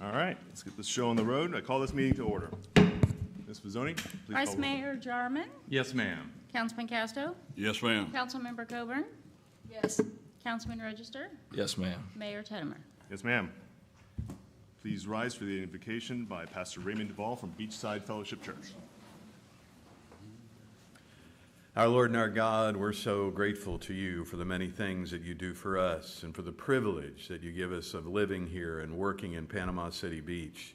All right, let's get this show on the road. I call this meeting to order. Ms. Fazzoni, please call Vice the roll. Mayor Jarman, Yes, ma'am. Councilman Casto, Yes, ma'am. Councilmember Coburn. Yes. Councilman Register, Yes, ma'am. Mayor Teddemer. Yes, ma'am. Please rise for the invocation by Pastor Raymond Duvall from Beachside Fellowship Church. Our Lord and our God, we're so grateful to you for the many things that you do for us and for the privilege that you give us of living here and working in Panama City Beach.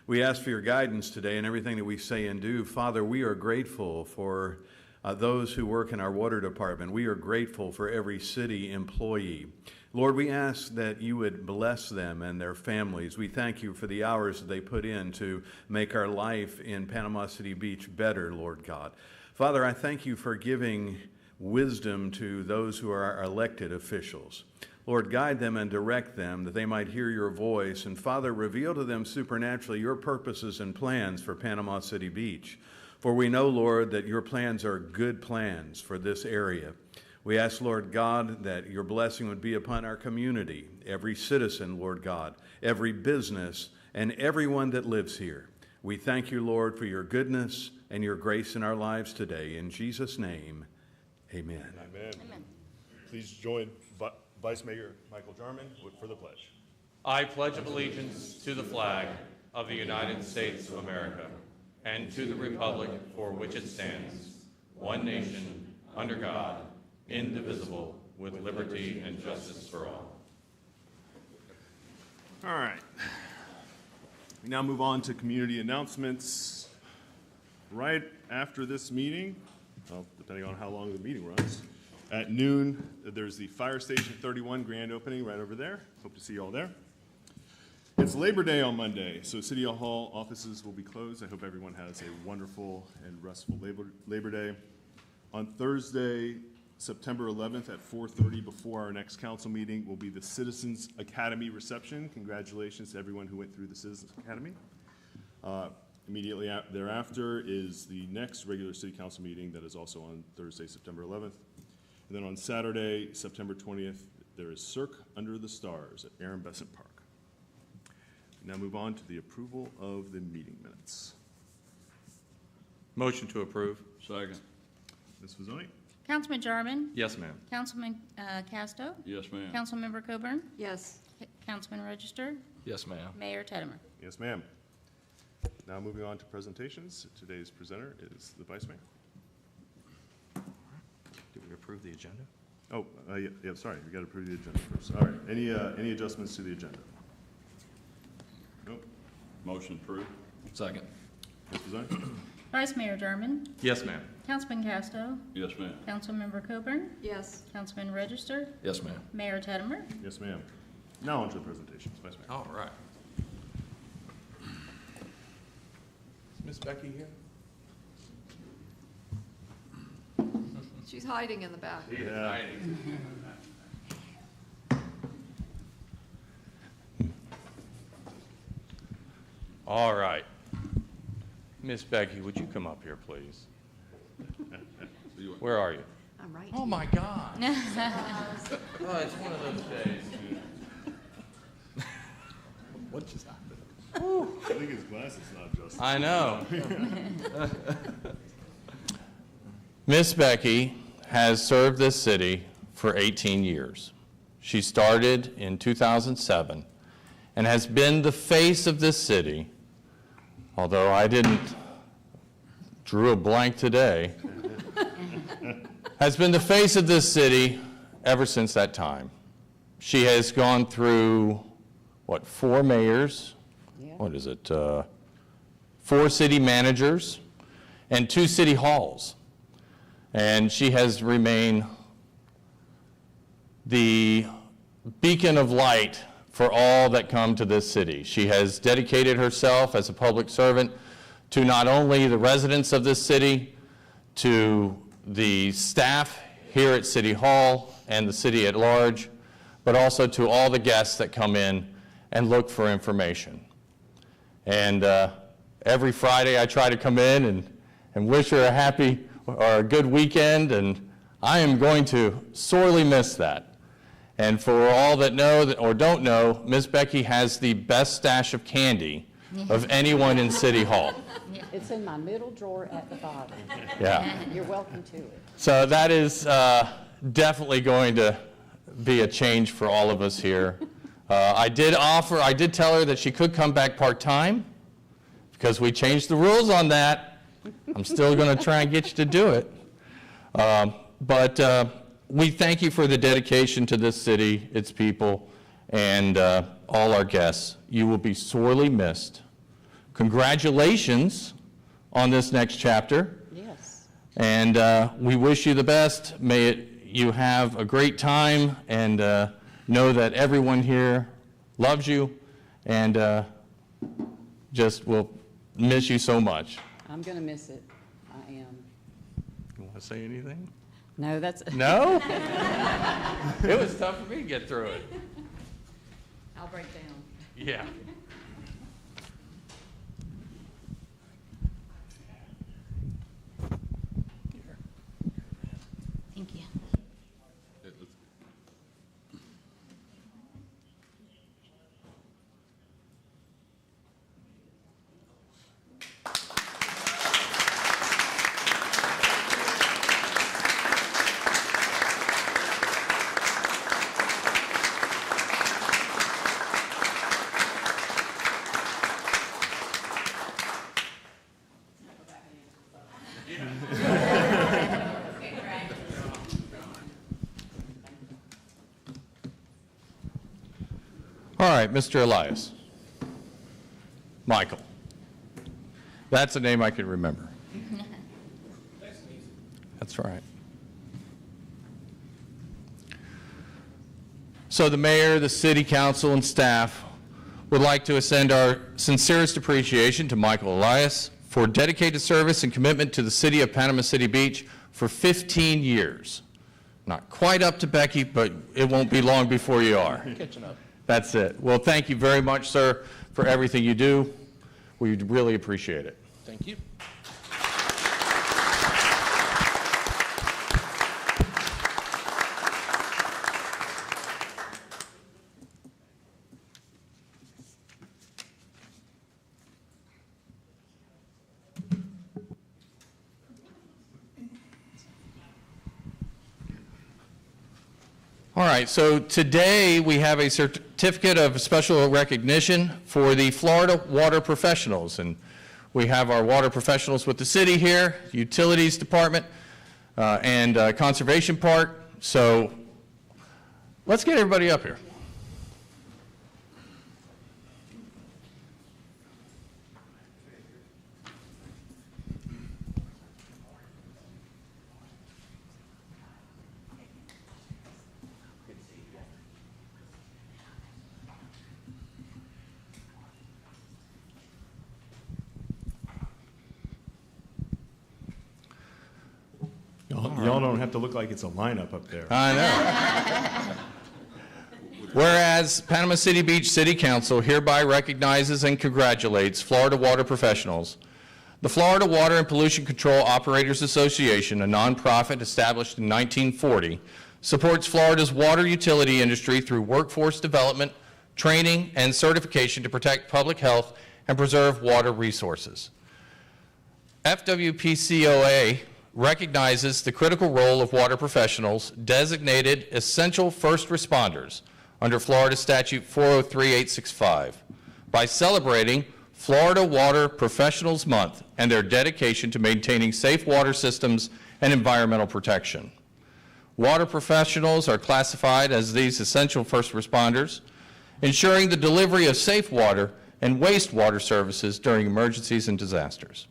We ask for your guidance today in everything that we say and do. Father, we are grateful for those who work in our water department. We are grateful for every city employee. Lord, we ask that you would bless them and their families. We thank you for the hours that they put in to make our life in Panama City Beach better, Lord God. Father, I thank you for giving wisdom to those who are our elected officials. Lord, guide them and direct them that they might hear your voice. And Father, reveal to them supernaturally your purposes and plans for Panama City Beach. For we know, Lord, that your plans are good plans for this area. We ask, Lord God, that your blessing would be upon our community, every citizen, Lord God, every business, and everyone that lives here. We thank you, Lord, for your goodness and your grace in our lives today. In Jesus' name, amen. Amen. Please join Vice Mayor Michael Jarman for the pledge. I pledge allegiance to the flag of the United States of America and to the republic for which it stands, one nation, under God, indivisible, with liberty and justice for all. All right. We now move on to community announcements. Right after this meeting, well, depending on how long the meeting runs, at noon, there's the Fire Station 31 grand opening right over there. Hope to see you all there. It's Labor Day on Monday, so City Hall offices will be closed. I hope everyone has a wonderful and restful Labor Day. On Thursday, September 11th at 4:30, before our next council meeting, will be the Citizens Academy reception. Congratulations to everyone who went through the Citizens Academy. Immediately thereafter is the next regular city council meeting that is also on Thursday, September 11th. And then on Saturday, September 20th, there is Cirque Under the Stars at Aaron Besant Park. We now move on to the approval of the meeting minutes. Motion to approve. Second. Ms. Fazzoni? Councilman Jarman, Yes, ma'am. Councilman Casto, Yes, ma'am. Councilmember Coburn, Yes. Councilman Register, Yes, ma'am. Mayor Teddemer. Yes, ma'am. Now moving on to presentations. Today's presenter is the Vice Mayor. Did we approve the agenda? Oh, yeah, sorry, we got to approve the agenda first. All right, any adjustments to the agenda? Nope. Motion approved. Second. Ms. Fazzoni? Vice Mayor Jarman, Yes, ma'am. Councilman Casto, Yes, ma'am. Councilmember Coburn, Yes. Councilman Register, Yes, ma'am. Mayor Teddemer. Yes, ma'am. Now on to the presentations, Vice Mayor. All right. Is Miss Becky here? She's hiding in the back. Yeah. All right. Miss Becky, would you come up here, please? Where are you? I'm right. Oh, my God. Oh, it's one of those days. What just happened? I think his glasses not just. I know. Miss Becky has served this city for 18 years. She started in 2007 and has been the face of this city, although I drew a blank today, has been the face of this city ever since that time. She has gone through, 4 mayors? Yeah. What is it? 4 city managers and 2 city halls. And she has remained the beacon of light for all that come to this city. She has dedicated herself as a public servant to not only the residents of this city, to the staff here at City Hall and the city at large, but also to all the guests that come in and look for information. And every Friday I try to come in and wish her a happy or a good weekend, and I am going to sorely miss that. And for all that know or don't know, Miss Becky has the best stash of candy of anyone in City Hall. It's in my middle drawer at the bottom. Yeah. You're welcome to it. So that is definitely going to be a change for all of us here. I did tell her that she could come back part-time because we changed the rules on that. I'm still going to try and get you to do it. But we thank you for the dedication to this city, its people, and all our guests. You will be sorely missed. Congratulations on this next chapter. Yes. And we wish you the best. You have a great time, and know that everyone here loves you and just will miss you so much. I'm going to miss it. I am. You want to say anything? No, that's. No? It was tough for me to get through it. I'll break down. Yeah. Thank you. All right, Mr. Elias. Michael. That's a name I can remember. That's right. So the mayor, the city council, and staff would like to extend our sincerest appreciation to Michael Elias for dedicated service and commitment to the city of Panama City Beach for 15 years. Not quite up to Becky, but it won't be long before you are. Catching up. That's it. Well, thank you very much, sir, for everything you do. We really appreciate it. Thank you. All right, so today we have a certificate of special recognition for the Florida water professionals. And we have our water professionals with the city here, utilities department, and conservation park. So let's get everybody up here. Y'all don't have to look like it's a lineup up there. I know. Whereas Panama City Beach City Council hereby recognizes and congratulates Florida water professionals, the Florida Water and Pollution Control Operators Association, a nonprofit established in 1940, supports Florida's water utility industry through workforce development, training, and certification to protect public health and preserve water resources. FWPCOA recognizes the critical role of water professionals designated essential first responders under Florida Statute 403865 by celebrating Florida Water Professionals Month and their dedication to maintaining safe water systems and environmental protection. Water professionals are classified as these essential first responders, ensuring the delivery of safe water and wastewater services during emergencies and disasters.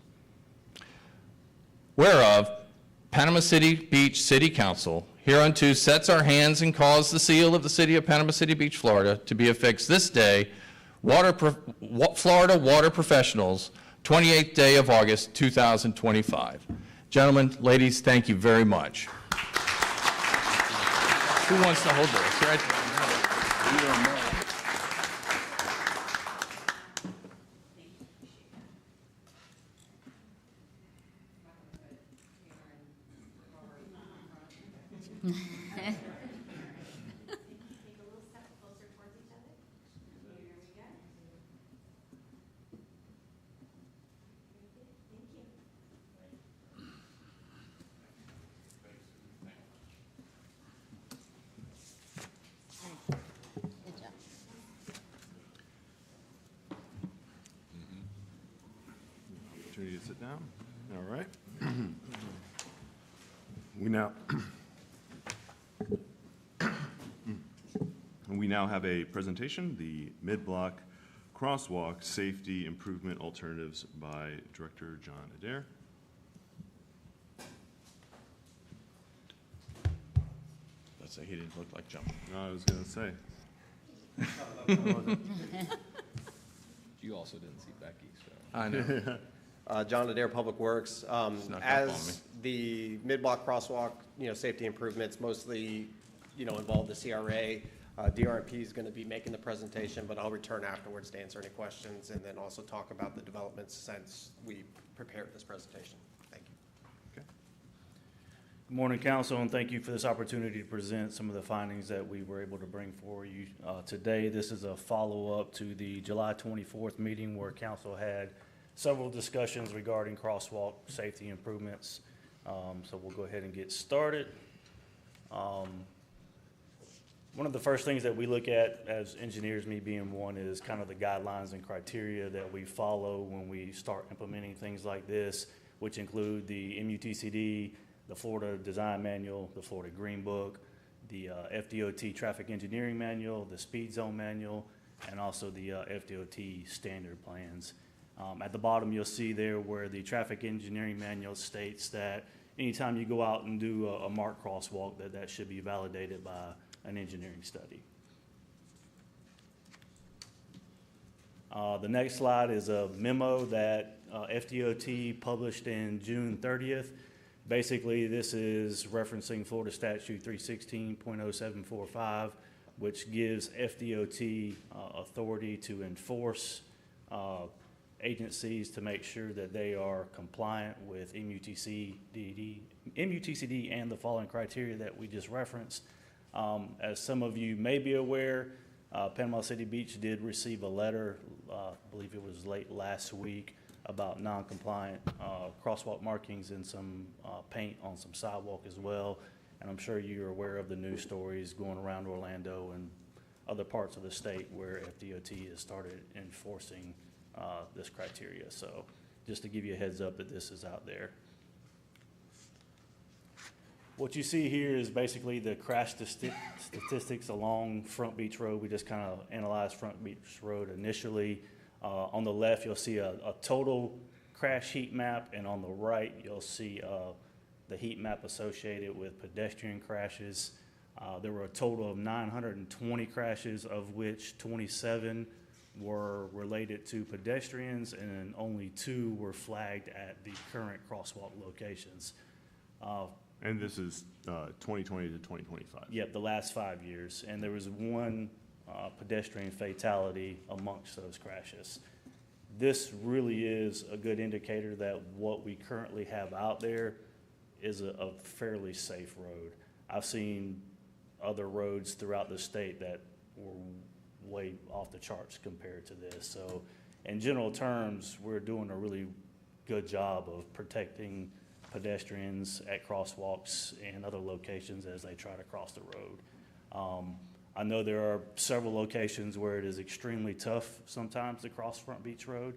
Whereof, Panama City Beach City Council hereunto sets our hands and cause the seal of the city of Panama City Beach, Florida, to be affixed this day, Florida Water Professionals, 28th day of August, 2025. Gentlemen, ladies, thank you very much. Who wants to hold this? Right? opportunity to sit down. All right. We now have a presentation, the Mid-Block Crosswalk Safety Improvement Alternatives by Director John Adair. Let's say he didn't look like jumping. I was going to say. You also didn't see Becky, so. I know. John Adair, Public Works. Snuck up on me. As the mid-block crosswalk, safety improvements mostly, involve the CRA. DRMP is going to be making the presentation, but I'll return afterwards to answer any questions and then also talk about the developments since we prepared this presentation. Thank you. Good morning, council, and thank you for this opportunity to present some of the findings that we were able to bring for you today. This is a follow-up to the July 24th meeting where council had several discussions regarding crosswalk safety improvements. So we'll go ahead and get started. One of the first things that we look at as engineers, me being one, is kind of the guidelines and criteria that we follow when we start implementing things like this, which include the MUTCD, the Florida Design Manual, the Florida Green Book, the FDOT Traffic Engineering Manual, the Speed Zone Manual, and also the FDOT Standard Plans. At the bottom, you'll see there where the Traffic Engineering Manual states that anytime you go out and do a marked crosswalk, that should be validated by an engineering study. The next slide is a memo that FDOT published in June 30th. Basically, this is referencing Florida Statute 316.0745, which gives FDOT authority to enforce agencies to make sure that they are compliant with MUTCD and the following criteria that we just referenced. As some of you may be aware, Panama City Beach did receive a letter, I believe it was late last week, about non-compliant crosswalk markings and some paint on some sidewalk as well. And I'm sure you're aware of the news stories going around Orlando and other parts of the state where FDOT has started enforcing this criteria. So just to give you a heads up that this is out there. What you see here is basically the crash statistics along Front Beach Road. We just kind of analyzed Front Beach Road initially. On the left, you'll see a total crash heat map, and on the right, you'll see the heat map associated with pedestrian crashes. There were a total of 920 crashes, of which 27 were related to pedestrians, and only 2 were flagged at the current crosswalk locations. And this is 2020 to 2025. Yep, the last 5 years, and there was 1 pedestrian fatality amongst those crashes. This really is a good indicator that what we currently have out there is a fairly safe road. I've seen other roads throughout the state that were way off the charts compared to this. So in general terms, we're doing a really good job of protecting pedestrians at crosswalks and other locations as they try to cross the road. I know there are several locations where it is extremely tough sometimes to cross Front Beach Road,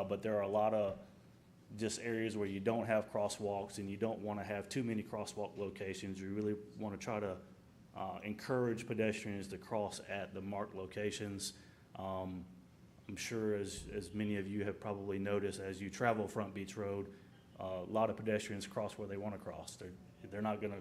but there are a lot of just areas where you don't have crosswalks and you don't want to have too many crosswalk locations. You really want to try to encourage pedestrians to cross at the marked locations. I'm sure as many of you have probably noticed as you travel Front Beach Road, a lot of pedestrians cross where they want to cross. They're not going to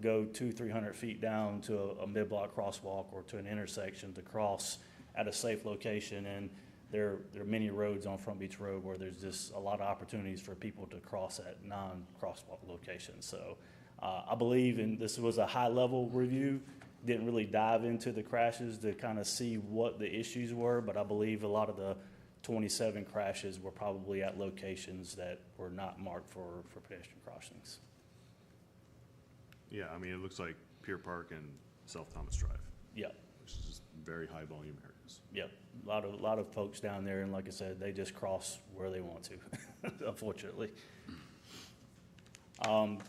go 200-300 feet down to a mid-block crosswalk or to an intersection to cross at a safe location. And there are many roads on Front Beach Road where there's just a lot of opportunities for people to cross at non-crosswalk locations. So I believe, and this was a high-level review, didn't really dive into the crashes to kind of see what the issues were, but I believe a lot of the 27 crashes were probably at locations that were not marked for pedestrian crossings. Yeah, I mean, it looks like Pier Park and South Thomas Drive, Yep, which is just very high volume areas. yep. A lot of folks down there, and like I said, they just cross where they want to, unfortunately.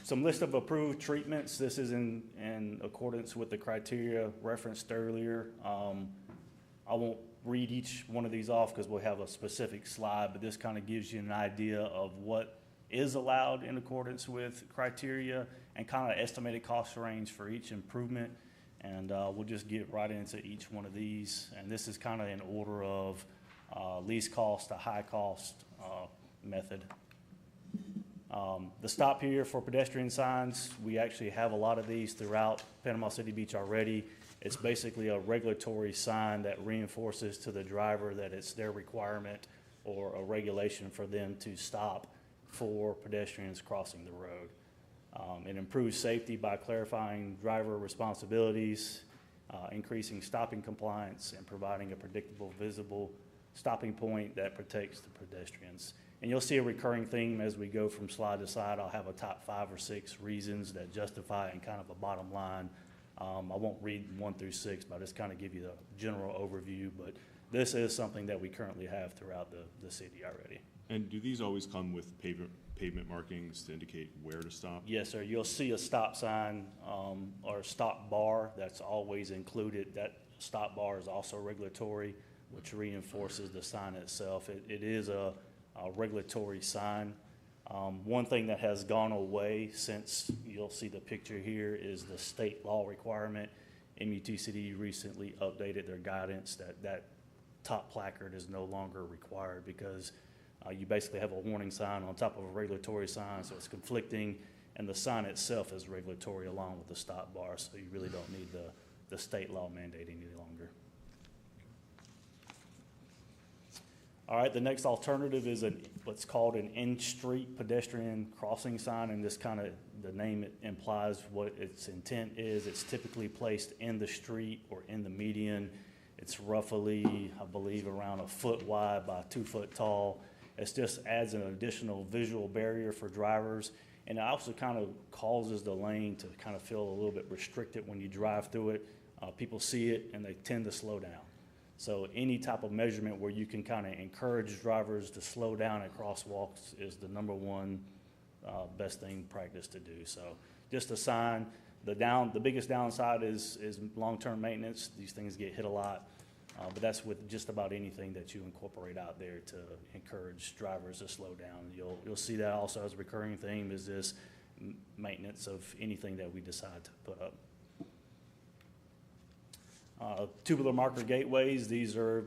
Some list of approved treatments. This is in accordance with the criteria referenced earlier. I won't read each one of these off because we'll have a specific slide, but this kind of gives you an idea of what is allowed in accordance with criteria and kind of estimated cost range for each improvement. And we'll just get right into each one of these. And this is kind of in order of least cost to high cost method. The stop here for pedestrian signs, we actually have a lot of these throughout Panama City Beach already. It's basically a regulatory sign that reinforces to the driver that it's their requirement or a regulation for them to stop for pedestrians crossing the road. It improves safety by clarifying driver responsibilities, increasing stopping compliance, and providing a predictable, visible stopping point that protects the pedestrians. And you'll see a recurring theme as we go from slide to slide. I'll have a top 5 or 6 reasons that justify and kind of a bottom line. I won't read 1 through 6, but I'll just kind of give you the general overview. But this is something that we currently have throughout the city already. And do these always come with pavement markings to indicate where to stop? Yes, sir. You'll see a stop sign or a stop bar that's always included. That stop bar is also regulatory, which reinforces the sign itself. It is a regulatory sign. One thing that has gone away since you'll see the picture here is the state law requirement. MUTCD recently updated their guidance that top placard is no longer required because you basically have a warning sign on top of a regulatory sign, so it's conflicting, and the sign itself is regulatory along with the stop bar, so you really don't need the state law mandate any longer. All right, the next alternative is what's called an in-street pedestrian crossing sign, and this kind of, the name implies what its intent is. It's typically placed in the street or in the median. It's roughly, I believe, around 1 foot wide by 2 foot tall. It just adds an additional visual barrier for drivers, and it also kind of causes the lane to kind of feel a little bit restricted when you drive through it. People see it and they tend to slow down. So any type of measurement where you can kind of encourage drivers to slow down at crosswalks is the #1 best thing practice to do. So just a sign. The biggest downside is long-term maintenance. These things get hit a lot. But that's with just about anything that you incorporate out there to encourage drivers to slow down. You'll see that also as a recurring theme is this maintenance of anything that we decide to put up. Tubular marker gateways, these are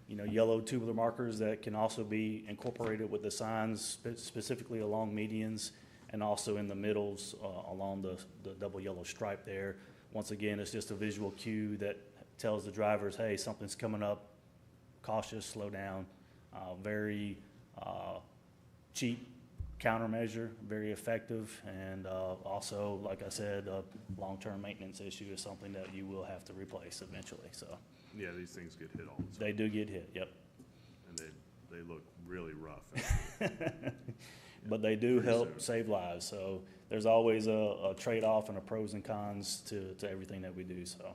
yellow tubular markers that can also be incorporated with the signs, specifically along medians and also in the middles along the double yellow stripe there. Once again, it's just a visual cue that tells the drivers, hey, something's coming up, cautious, slow down. Very cheap countermeasure, very effective, and also, like I said, a long-term maintenance issue is something that you will have to replace eventually. So Yeah, these things get hit all the time, they do get hit, yep. and they look really rough. But they do help save lives, so there's always a trade-off and a pros and cons to everything that we do, so.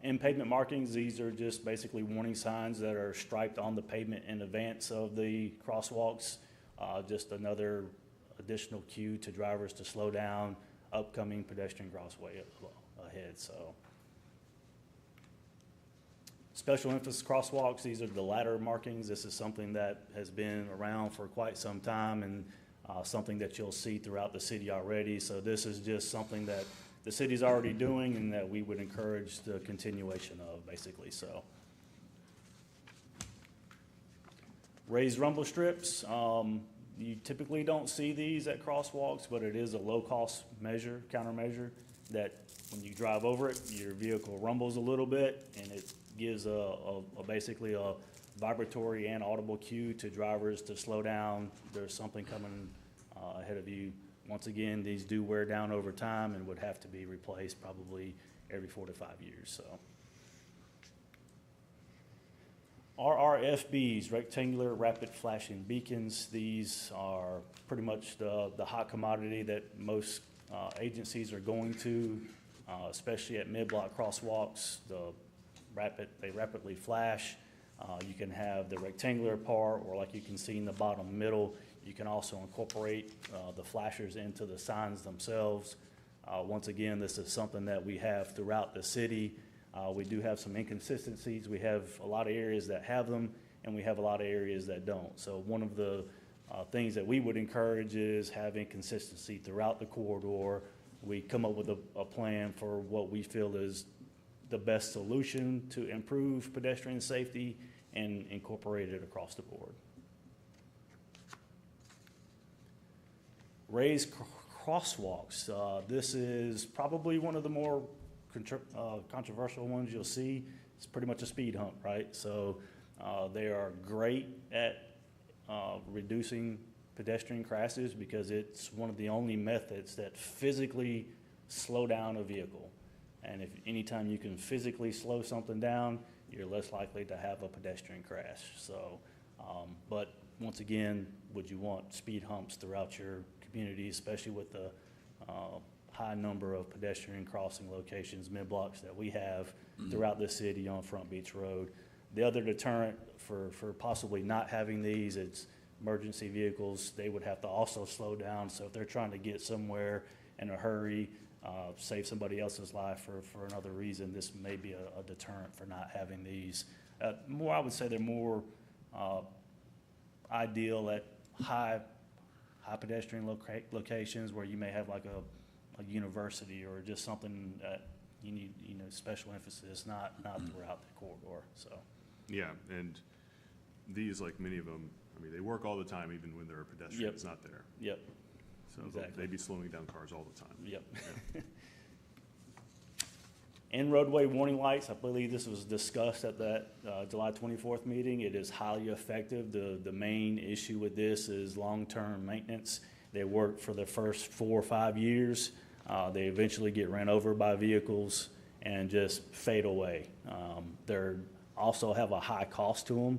In pavement markings, these are just basically warning signs that are striped on the pavement in advance of the crosswalks. Just another additional cue to drivers to slow down, upcoming pedestrian crossway ahead, so. Special emphasis crosswalks, these are the ladder markings. This is something that has been around for quite some time and something that you'll see throughout the city already. So this is just something that the city's already doing and that we would encourage the continuation of, basically, so. Raised rumble strips, you typically don't see these at crosswalks, but it is a low-cost measure, countermeasure, that when you drive over it, your vehicle rumbles a little bit, and it gives basically a vibratory and audible cue to drivers to slow down. There's something coming ahead of you. Once again, these do wear down over time and would have to be replaced probably every 4 to 5 years, so. RRFBs, rectangular rapid flashing beacons. These are pretty much the hot commodity that most agencies are going to, especially at mid-block crosswalks. They rapidly flash. You can have the rectangular part, or like you can see in the bottom middle, you can also incorporate the flashers into the signs themselves. Once again, this is something that we have throughout the city. We do have some inconsistencies. We have a lot of areas that have them, and we have a lot of areas that don't. So one of the things that we would encourage is having consistency throughout the corridor. We come up with a plan for what we feel is the best solution to improve pedestrian safety and incorporate it across the board. Raised crosswalks. This is probably one of the more controversial ones you'll see. It's pretty much a speed hump, right? So they are great at reducing pedestrian crashes because it's one of the only methods that physically slow down a vehicle. And if anytime you can physically slow something down, you're less likely to have a pedestrian crash. So, but once again, would you want speed humps throughout your community, especially with the high number of pedestrian crossing locations, mid-blocks that we have throughout the city on Front Beach Road? The other deterrent for possibly not having these, it's emergency vehicles. They would have to also slow down. So if they're trying to get somewhere in a hurry, save somebody else's life for another reason, this may be a deterrent for not having these. I would say they're more ideal at high pedestrian locations where you may have like a university or just something that you need, special emphasis, not throughout the corridor, so. Yeah, and these, like many of them, I mean, they work all the time, even when there are pedestrians not there. Yep, So exactly. they'd be slowing down cars all the time. yep. Yeah. And roadway warning lights, I believe this was discussed at that July 24th meeting. It is highly effective. The main issue with this is long-term maintenance. They work for the first 4 or 5 years. They eventually get ran over by vehicles and just fade away. They're also have a high cost to them.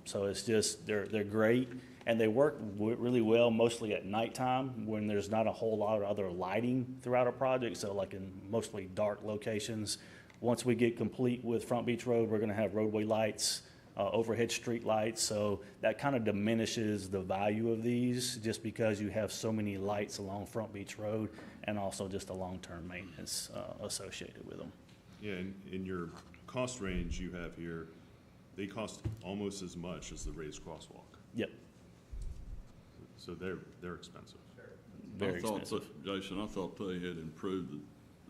So it's just, they're great. And they work really well mostly at nighttime when there's not a whole lot of other lighting throughout a project. So like in mostly dark locations. Once we get complete with Front Beach Road, we're gonna have roadway lights, overhead street lights. So that kind of diminishes the value of these just because you have so many lights along Front Beach Road and also just the long-term maintenance associated with them. Yeah, and in your cost range you have here, they cost almost as much as the raised crosswalk. Yep, So they're expensive. very I thought expensive. Jason, I thought they had improved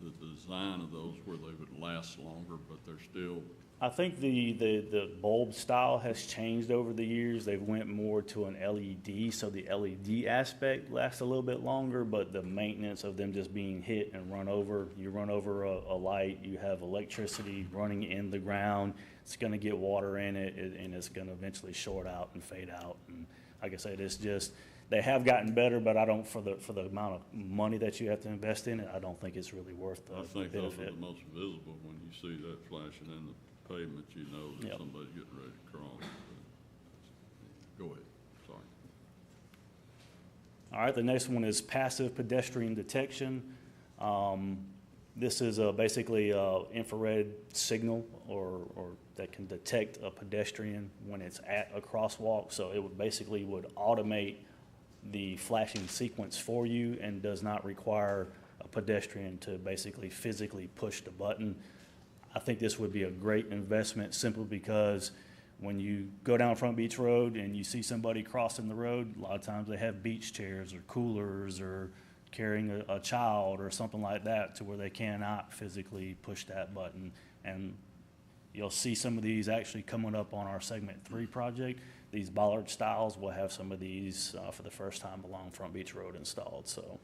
the design of those where they would last longer, but they're still, I think the bulb style has changed over the years. They've went more to an LED, so the LED aspect lasts a little bit longer, but the maintenance of them just being hit and run over, you run over a light, you have electricity running in the ground, it's gonna get water in it, and it's gonna eventually short out and fade out. And like I said, it's just, they have gotten better, but I don't, for the amount of money that you have to invest in it, I don't think it's really worth I the think those are benefit. the most visible. When you see that flashing in the pavement, you know that Yep. somebody's getting ready to cross. Go ahead, sorry. All right, the next one is passive pedestrian detection. This is basically a infrared signal or that can detect a pedestrian when it's at a crosswalk. So it would basically automate the flashing sequence for you and does not require a pedestrian to basically physically push the button. I think this would be a great investment simply because when you go down Front Beach Road and you see somebody crossing the road, a lot of times they have beach chairs or coolers or carrying a child or something like that to where they cannot physically push that button. And you'll see some of these actually coming up on our Segment 3 project. These bollard styles will have some of these for the first time along Front Beach Road installed, so.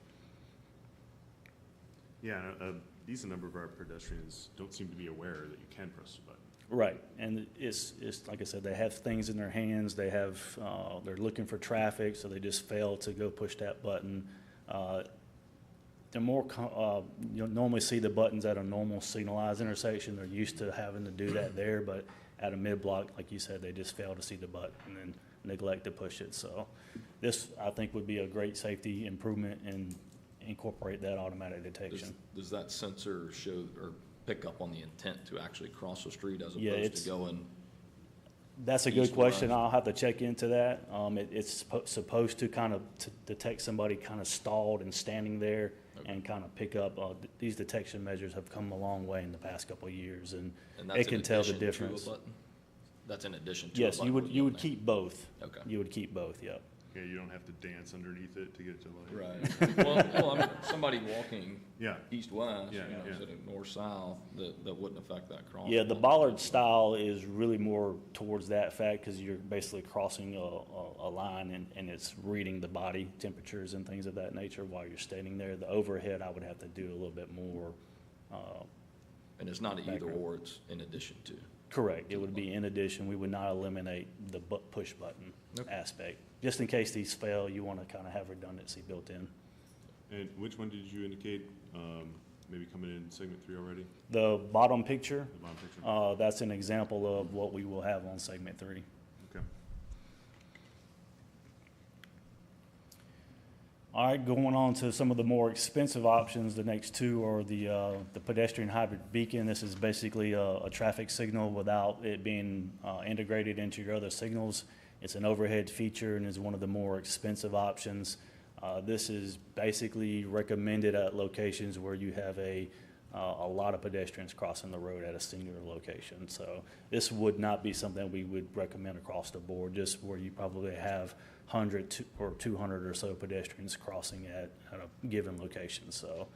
Yeah, a decent number of our pedestrians don't seem to be aware that you can press the button. Right, and it's like I said, they have things in their hands, they have, they're looking for traffic, so they just fail to go push that button. They're more, you'll normally see the buttons at a normal signalized intersection, they're used to having to do that there, but at a mid-block, like you said, they just fail to see the button and then neglect to push it, so this, I think, would be a great safety improvement and incorporate that automatic detection. Does that sensor show or pick up on the intent to actually cross the street as Yeah, opposed it's- to going? That's a good East question. west. I'll have to check into that. It's supposed to kind of detect somebody kind of stalled and standing there and kind of pick up, these detection measures have come a long way in the past couple of years, and And it that's can in tell the addition to a difference. button? That's in addition to a Yes, button you with would, a you would button keep both. Okay. You would keep both, yep. Yeah, you don't have to dance underneath it to get to light. Right. Well, I mean, somebody walking Yeah. east-west, Yeah, you know, yeah. instead of north-south, that wouldn't affect that crosswalk. Yeah, the bollard style is really more towards that fact, because you're basically crossing a line and it's reading the body temperatures and things of that nature while you're standing there. The overhead, I would have to do a little bit more, And it's not either background. or, it's in addition to. correct. It would be in addition, we would not eliminate the push button Okay. aspect. Just in case these fail, you want to kind of have redundancy built in. And which one did you indicate, maybe coming in segment 3 already? The bottom picture, The bottom picture? that's an example of what we will have on segment 3. Okay. All right, going on to some of the more expensive options, the next two are the pedestrian hybrid beacon. This is basically a traffic signal without it being integrated into your other signals. It's an overhead feature and is one of the more expensive options. This is basically recommended at locations where you have a lot of pedestrians crossing the road at a singular location. So this would not be something we would recommend across the board, just where you probably have 100 or 200 or so pedestrians crossing at a given location. So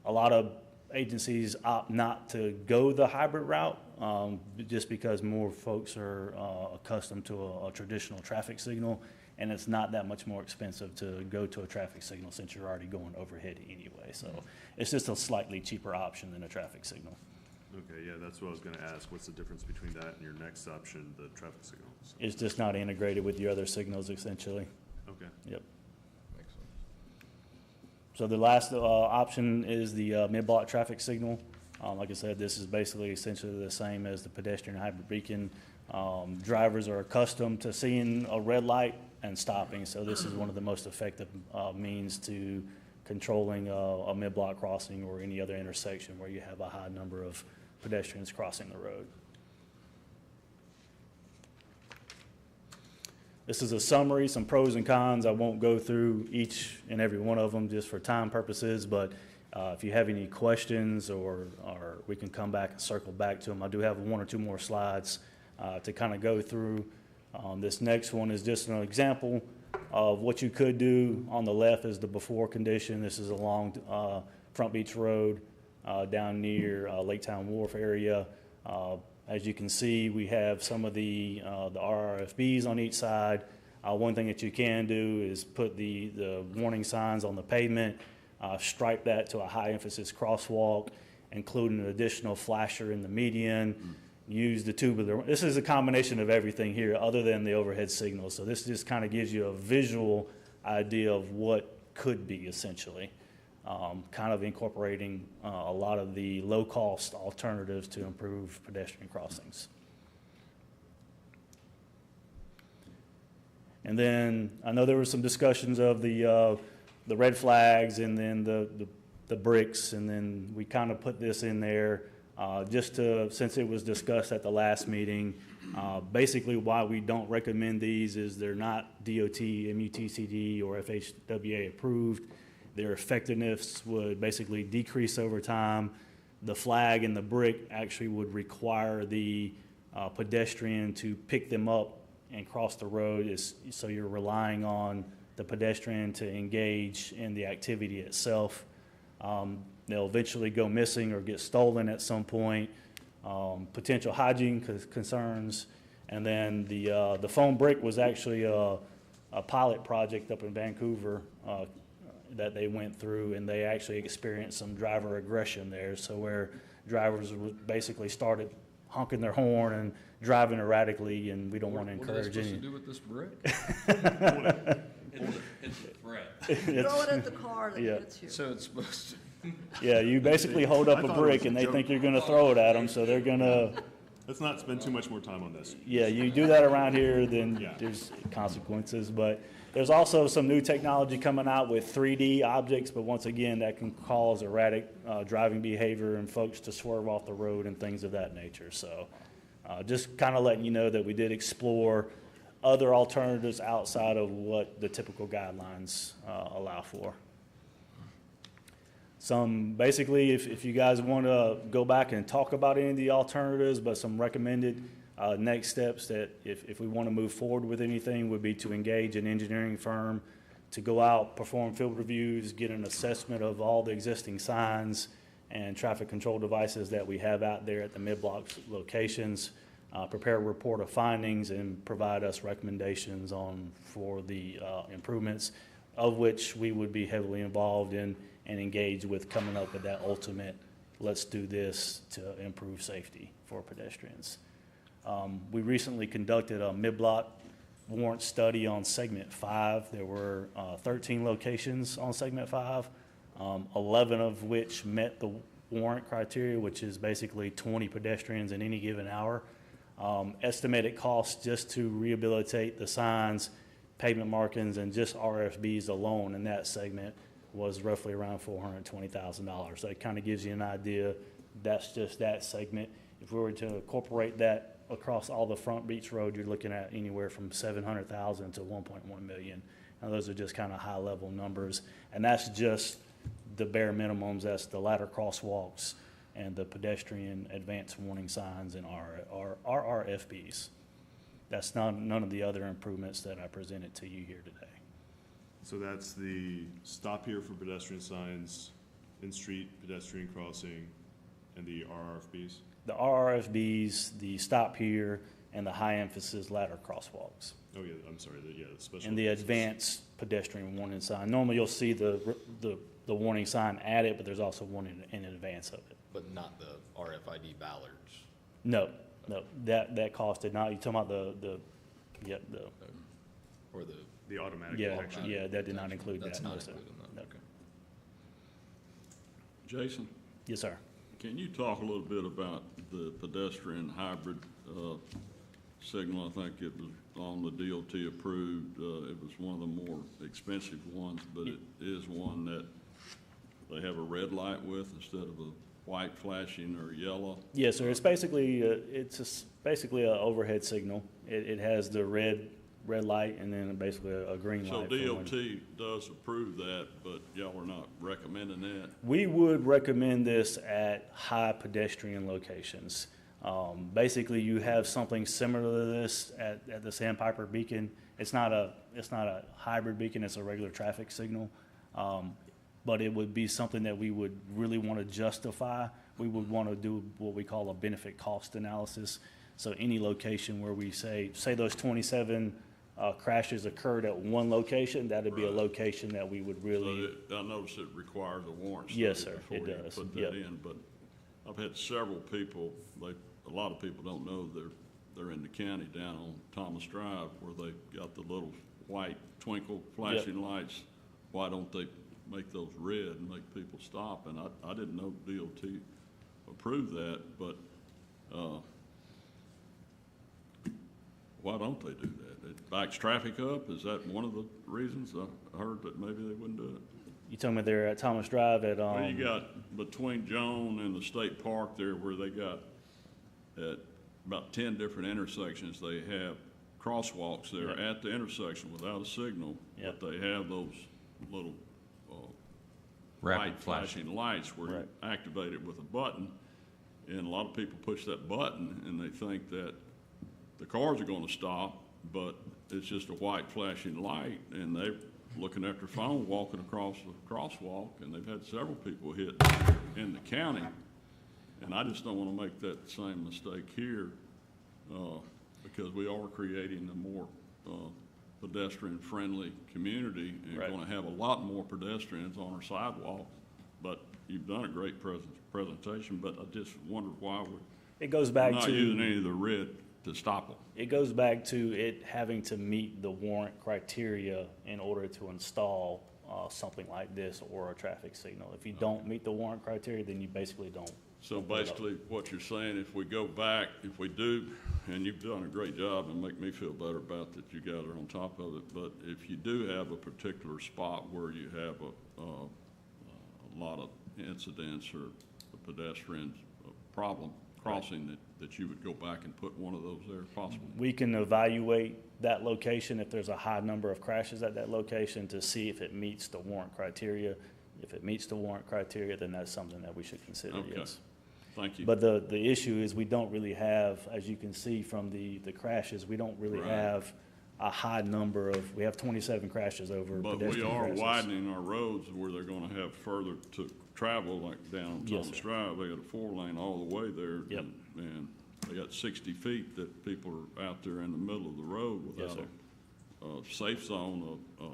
a lot of agencies opt not to go the hybrid route just because more folks are accustomed to a traditional traffic signal, and it's not that much more expensive to go to a traffic signal since you're already going overhead anyway. So it's just a slightly cheaper option than a traffic signal. Okay, yeah, that's what I was gonna ask. What's the difference between that and your next option, the traffic signals? It's just not integrated with your other signals essentially. Okay. Yep. Makes sense. So the last option is the mid-block traffic signal. Like I said, this is basically essentially the same as the pedestrian hybrid beacon. Drivers are accustomed to seeing a red light and stopping, so this is one of the most effective means to controlling a mid-block crossing or any other intersection where you have a high number of pedestrians crossing the road. This is a summary, some pros and cons. I won't go through each and every one of them just for time purposes, but if you have any questions or we can come back and circle back to them. I do have one or two more slides to kind of go through. This next one is just an example of what you could do. On the left is the before condition. This is along Front Beach Road down near Lake Town Wharf area. As you can see, we have some of the RRFBs on each side. One thing that you can do is put the warning signs on the pavement, stripe that to a high emphasis crosswalk, include an additional flasher in the median, use the tubular. This is a combination of everything here other than the overhead signal. So this just kind of gives you a visual idea of what could be essentially. Kind of incorporating a lot of the low-cost alternatives to improve pedestrian crossings. And then I know there were some discussions of the red flags and then the bricks, and then we kind of put this in there just to, since it was discussed at the last meeting. Basically why we don't recommend these is they're not DOT, MUTCD, or FHWA approved. Their effectiveness would basically decrease over time. The flag and the brick actually would require the pedestrian to pick them up and cross the road, so you're relying on the pedestrian to engage in the activity itself. They'll eventually go missing or get stolen at some point. Potential hygiene concerns. And then the foam brick was actually a pilot project up in Vancouver that they went through, and they actually experienced some driver aggression there. So where drivers basically started honking their horn and driving erratically, and we don't want to encourage What are they any. supposed to do with this brick? It's a threat. Throw it at the car that Yeah. hits you. So it's supposed to, Yeah, you basically hold I up a thought it brick was a and they joke. think you're gonna throw it at them, so they're gonna, Let's not spend too much more time on this. yeah, you do that around here, then Yeah. there's consequences. But there's also some new technology coming out with 3D objects, but once again, that can cause erratic driving behavior and folks to swerve off the road and things of that nature. So just kind of letting you know that we did explore other alternatives outside of what the typical guidelines allow for. Basically, if you guys want to go back and talk about any of the alternatives, but some recommended next steps that if we want to move forward with anything would be to engage an engineering firm to go out, perform field reviews, get an assessment of all the existing signs and traffic control devices that we have out there at the mid-block locations, prepare a report of findings and provide us recommendations for the improvements, of which we would be heavily involved in and engaged with coming up with that ultimate, let's do this to improve safety for pedestrians. We recently conducted a mid-block warrant study on segment 5. There were 13 locations on segment 5, 11 of which met the warrant criteria, which is basically 20 pedestrians in any given hour. Estimated cost just to rehabilitate the signs, pavement markings, and just RFBs alone in that segment was roughly around $420,000. So it kind of gives you an idea. That's just that segment. If we were to incorporate that across all the Front Beach Road, you're looking at anywhere from $700,000 to $1.1 million. Now, those are just kind of high-level numbers, and that's just the bare minimums. That's the ladder crosswalks and the pedestrian advance warning signs and our RFBs. That's none of the other improvements that I presented to you here today. So that's the stop here for pedestrian signs, in-street pedestrian crossing, and the RRFBs? The RRFBs, the stop here, and the high-emphasis ladder crosswalks. Oh, yeah, I'm sorry, the special. And the advanced pedestrian warning sign. Normally, you'll see the warning sign at it, but there's also one in advance of it. But not the RFID ballards. No, that cost did not. You talking about Or The automatic yeah, detection. yeah, that did not include that. That's no, not sir. included in that, No. okay. Jason, Yes, sir. can you talk a little bit about the pedestrian hybrid signal? I think it was on the DOT approved. It was one of the more expensive ones, but it is one that they have a red light with instead of a white flashing or yellow. Yes, sir. It's basically basically an overhead signal. It has the red light and then basically a green So light. for when- DOT does approve that, but y'all are not recommending that? We would recommend this at high pedestrian locations. Basically, you have something similar to this at the Sandpiper Beacon. It's not a hybrid beacon, it's a regular traffic signal. But it would be something that we would really want to justify. We would want to do what we call a benefit cost analysis. So any location where we say those 27 crashes occurred at one location, that'd be a Right. location that we would really. I noticed it requires a warrant Yes, study sir, before it you does. put Yep. that in, but I've had several people, a lot of people don't know they're in the county down on Thomas Drive where they got the little white twinkle flashing lights. Why don't they make those red and make people stop? And I didn't know DOT approved that, but, why don't they do that? It backs traffic up? Is that one of the reasons? I heard that maybe they wouldn't do it. You told me they're at Thomas Drive at, Well, you got between Joan and the state park there where they got at about 10 different intersections, they have crosswalks there Yep. at the intersection without a signal. Yep. But they have those little, Rapid white flashing lights where you Right. activate it with a button. And a lot of people push that button and they think that the cars are gonna stop, but it's just a white flashing light and they're looking at their phone, walking across the crosswalk, and they've had several people hit in the county. And I just don't wanna make that same mistake here, because we are creating a more, pedestrian-friendly community and Right. gonna have a lot more pedestrians on our sidewalks. But you've done a great presentation, but I just wondered why we're it goes back not to. using any of the red to stop them. It goes back to it having to meet the warrant criteria in order to install something like this or a traffic signal. If you don't meet the warrant criteria, then you basically don't. So basically, what you're saying, if we go back, if we do, and you've done a great job and make me feel better about that you guys are on top of it, but if you do have a particular spot where you have a lot of incidents or a pedestrian problem crossing, that you would go back and put one of those there if possible? We can evaluate that location if there's a high number of crashes at that location to see if it meets the warrant criteria. If it meets the warrant criteria, then that's something that we should consider, Okay. yes. Thank you. But the issue is we don't really have, as you can see from the crashes, we don't really Right. have a high number of, we have 27 crashes over But pedestrian we are crashes. widening our roads where they're gonna have further to travel, like down Yes, Thomas sir. Drive, they got a 4-lane all the way there. Yep. And they got 60 feet that people are out there in the middle of the road Yes, without a safe zone, a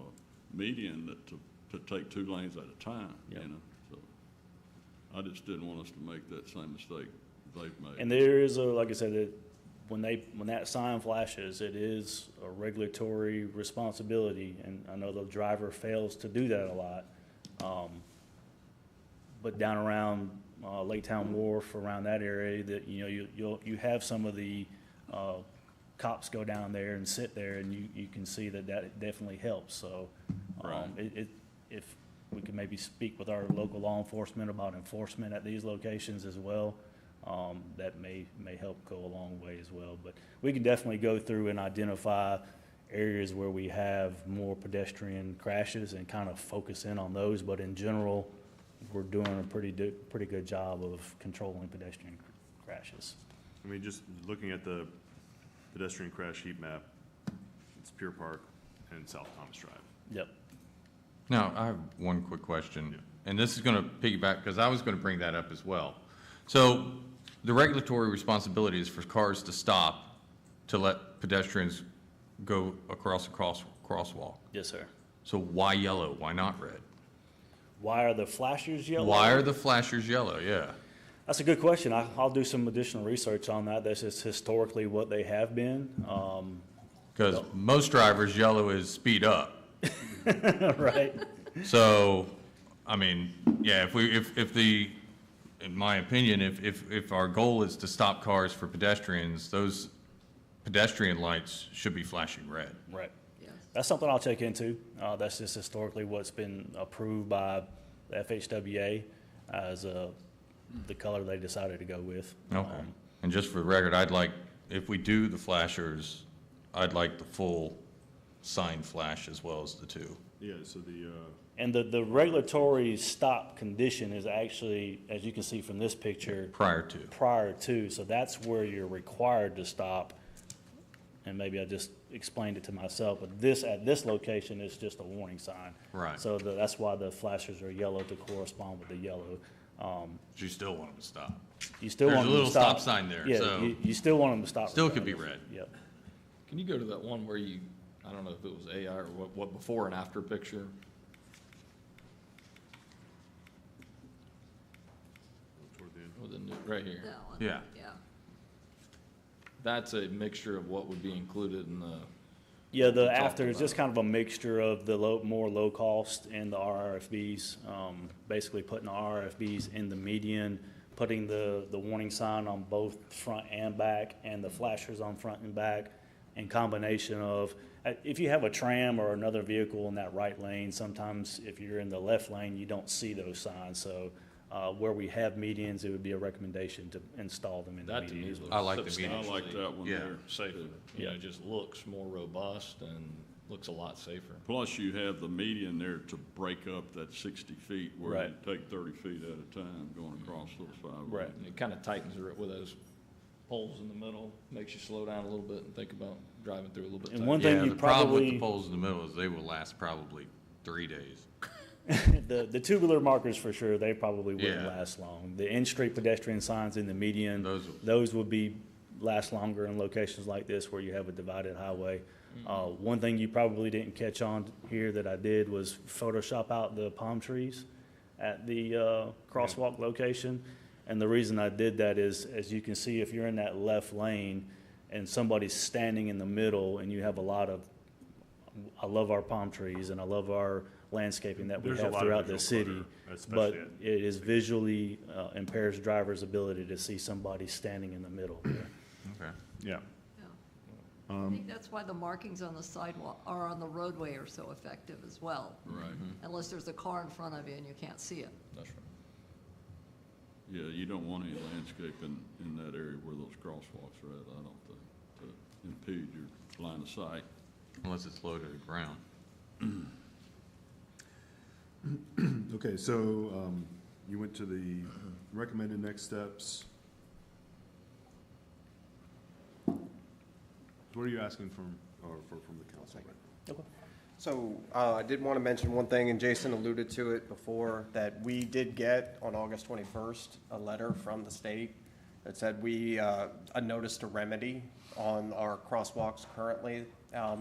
median to take 2 lanes at a time, you Yep. know? So I just didn't want us to make that same mistake they've made. And there is a, like I said, when that sign flashes, it is a regulatory responsibility, and I know the driver fails to do that a lot. But down around Lake Town Wharf, around that area, that, you know, you have some of the cops go down there and sit there, and you can see that definitely helps, so. Right. If we could maybe speak with our local law enforcement about enforcement at these locations as well, that may help go a long way as well. But we can definitely go through and identify areas where we have more pedestrian crashes and kind of focus in on those. But in general, we're doing a pretty good job of controlling pedestrian crashes. I mean, just looking at the pedestrian crash heat map, it's Pier Park and South Thomas Drive. Yep. Now, I have one quick question, and this is going to piggyback, because I was going to bring that up as well. So the regulatory responsibility is for cars to stop to let pedestrians go across a crosswalk. Yes, sir. So why yellow? Why not red? Why are the flashers yellow? Why are the flashers yellow? Yeah. That's a good question. I'll do some additional research on that. That's just historically what they have been. Because most drivers, yellow is speed up. Right. So, I mean, yeah, in my opinion, if our goal is to stop cars for pedestrians, those pedestrian lights should be flashing red. Right. Yes. That's something I'll check into. That's just historically what's been approved by the FHWA as the color they decided to go with. Okay. And just for the record, if we do the flashers, I'd like the full sign flash as well as the 2. Yeah, so And the regulatory stop condition is actually, as you can see from this picture, prior to. so that's where you're required to stop. And maybe I just explained it to myself, but at this location is just a warning sign. Right. So that's why the flashers are yellow to correspond with the yellow. But you still want them to stop. You still There's want a them to little stop. stop sign there, Yeah, so- you still want them to stop. Still could be regardless. red. Yep. Can you go to that one where I don't know if it was AI or what before and after picture? toward the end. With the right here. That one. Yeah. Yeah. That's a mixture of what would be included in the, Yeah, the we talked after is just about. kind of a mixture of the more low cost and the RRFBs. Basically putting the RRFBs in the median, putting the warning sign on both front and back, and the flashers on front and back, in combination of, if you have a tram or another vehicle in that right lane, sometimes if you're in the left lane, you don't see those signs. So where we have medians, it would be a recommendation to install them in the that to me median as looks well. I like the median. I like that one Yeah. there. safer. You know, Yeah. just looks more robust and looks a lot safer. Plus, you have the median there to break up that 60 feet where you Right. take 30 feet at a time going across those 5 Right. lanes. And it kind of tightens it with those poles in the middle, makes you slow down a little bit and think about driving through a little bit And tighter. one thing Yeah, you the problem with the probably, poles in the middle is they will last probably 3 days. the tubular markers for sure, they probably wouldn't Yeah. last long. The in-street pedestrian signs in the median, Those those would last longer in locations like this where you have a divided highway. One thing you probably didn't catch on here that I did was Photoshop out the palm trees at the crosswalk location. And the reason I did that is, as you can see, if you're in that left lane and somebody's standing in the middle and you have I love our palm trees and I love our landscaping that we There's a have lot of throughout the visual city. clutter, But especially it is visually impairs drivers' ability to see somebody standing in the middle. Okay. Yeah. I think that's why the markings on the sidewalk or on the roadway are so effective as well. Right. Unless there's a car in front of you and you can't see it. That's right. Yeah, you don't want any landscaping in that area where those crosswalks are at, I don't think, to impede your line of sight. Unless it's low to the ground. Okay, so you went to the recommended next steps. What are you asking from the council? So I did want to mention one thing, and Jason alluded to it before, that we did get on August 21st a letter from the state that said a notice to remedy on our crosswalks currently.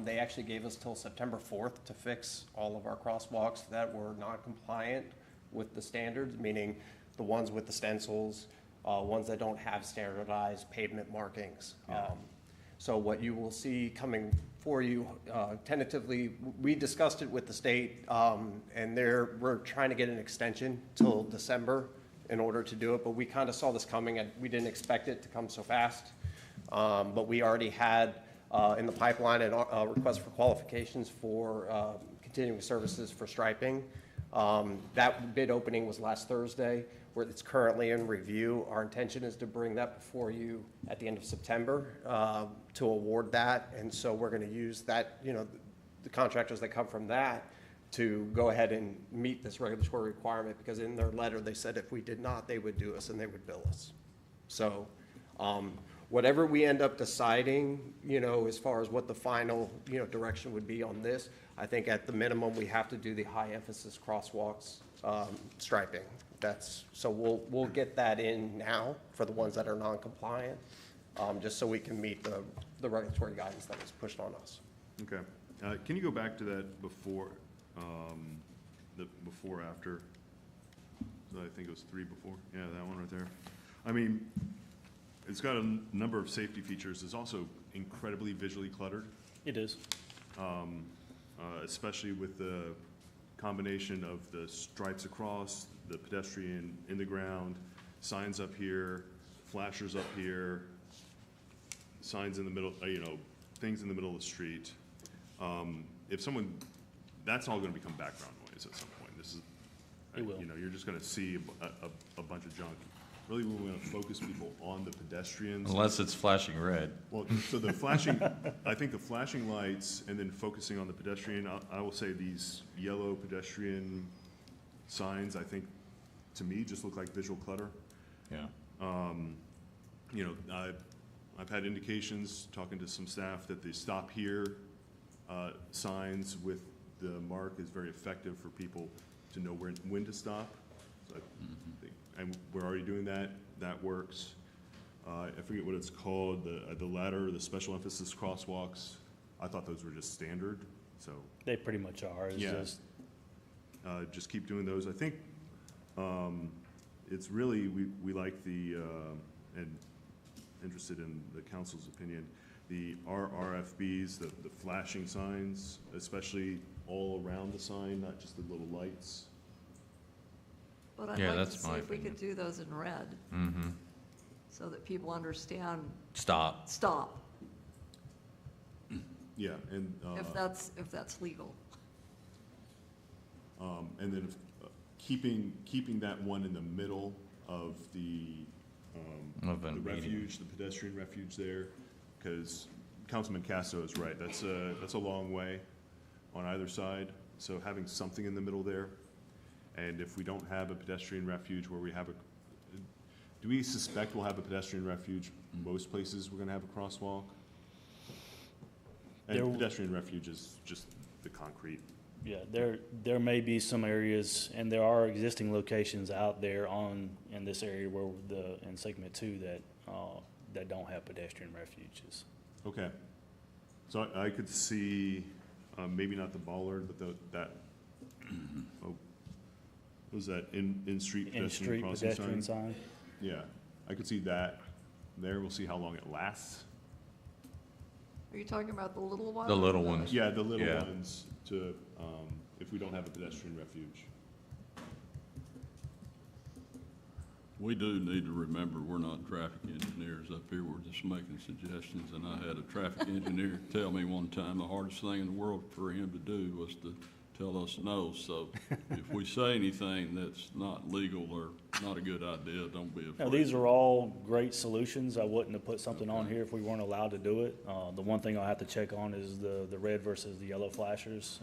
They actually gave us till September 4th to fix all of our crosswalks that were not compliant with the standards, meaning the ones with the stencils, ones that don't have standardized pavement markings. So what you will see coming for you tentatively, we discussed it with the state, and we're trying to get an extension till December in order to do it, but we kind of saw this coming, and we didn't expect it to come so fast. But we already had in the pipeline a request for qualifications for continuing services for striping. That bid opening was last Thursday, where it's currently in review. Our intention is to bring that before you at the end of September to award that. And so we're going to use that, the contractors that come from that to go ahead and meet this regulatory requirement, because in their letter, they said if we did not, they would do us and they would bill us. So whatever we end up deciding, as far as what the final, direction would be on this, I think at the minimum, we have to do the high emphasis crosswalks striping. So we'll get that in now for the ones that are non-compliant, just so we can meet the regulatory guidance that was pushed on us. Okay. Can you go back to that before, after? So I think it was 3 before. Yeah, that one right there. I mean, it's got a number of safety features. It's also incredibly visually cluttered, It is. especially with the combination of the stripes across, the pedestrian in the ground, signs up here, flashers up here, signs in the middle, things in the middle of the street. That's all gonna become background noise at some point. This is, It will. you're just gonna see a bunch of junk. Really, we wanna focus people on the pedestrians. Unless it's flashing red. Well, so the flashing, I think the flashing lights and then focusing on the pedestrian, I will say these yellow pedestrian signs, I think, to me, just look like visual clutter. Yeah. I've had indications, talking to some staff, that the stop here signs with the mark is very effective for people to know when to stop. So and we're already doing that. That works. I forget what it's called, the ladder, the special emphasis crosswalks. I thought those were just standard, so. They pretty much are. It's Yeah. Just keep doing those. I think it's really, we like and interested in the council's opinion, the RRFBs, the flashing signs, especially all around the sign, not just the little lights. But I'd Yeah, like to that's see my if we could do those in red, Mm-hmm. so that people understand, Stop. stop, Yeah, and, if that's legal. and then keeping that one in the middle of the refuge, the pedestrian refuge there, because Councilman Casto is right, that's a long way on either side, so having something in the middle there. And if we don't have a pedestrian refuge where we have do we suspect we'll have a pedestrian refuge most places we're gonna have a crosswalk? And There- pedestrian refuge is just the concrete. Yeah, there may be some areas, and there are existing locations out there in this area where in segment 2 that don't have pedestrian refuges. Okay. So I could see, maybe not the bollard, but what was that, in-street pedestrian In-street crossing pedestrian sign? sign. Yeah, I could see that there. We'll see how long it lasts. Are you talking about the little one? The little ones. Yeah, the little Yeah. ones if we don't have a pedestrian refuge. We do need to remember, we're not traffic engineers up here, we're just making suggestions, and I had a traffic engineer tell me one time the hardest thing in the world for him to do was to tell us no, so if we say anything that's not legal or not a good idea, don't be Now, afraid. these are all great solutions. I wouldn't have put something on here if we weren't allowed to do it. The one thing I'll have to check on is the red versus the yellow flashers.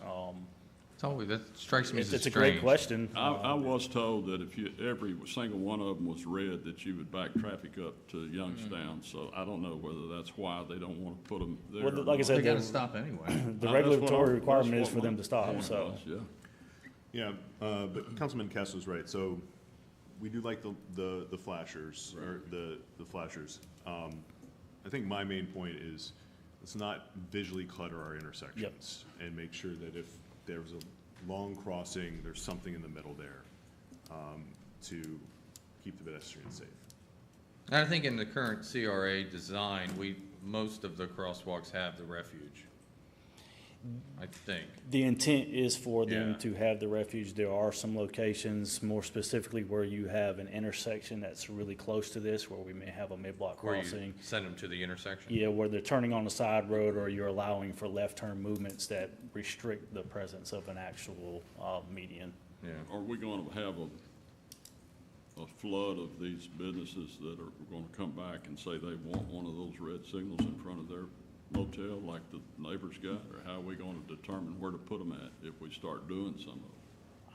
Totally, that strikes me as It's a great strange. question. I was told that if every single one of them was red, that you would back traffic up to Youngstown. So I don't know whether that's why they don't want to put them there. Well, or like I not. said, They gotta the- stop anyway. The That's what regulatory our- requirement that's is for what them my to stop, Point so. was, Yeah. Yeah, but Councilman Kessel's right. So we do like the flashers, or the flashers. I think my main point is, let's not visually clutter our intersections and make sure that if there's a long crossing, there's something in the middle there to keep the pedestrians safe. And I think in the current CRA design, most of the crosswalks have the refuge. I think. The intent is for them Yeah. to have the refuge. There are some locations, more specifically where you have an intersection that's really close to this, where we may have a mid-block Where you crossing. send them to the intersection? Yeah, where they're turning on the side road, or you're allowing for left turn movements that restrict the presence of an actual median. Yeah. Are we going to have a flood of these businesses that are going to come back and say they want one of those red signals in front of their motel like the neighbors got? Or how are we going to determine where to put them at if we start doing some of them?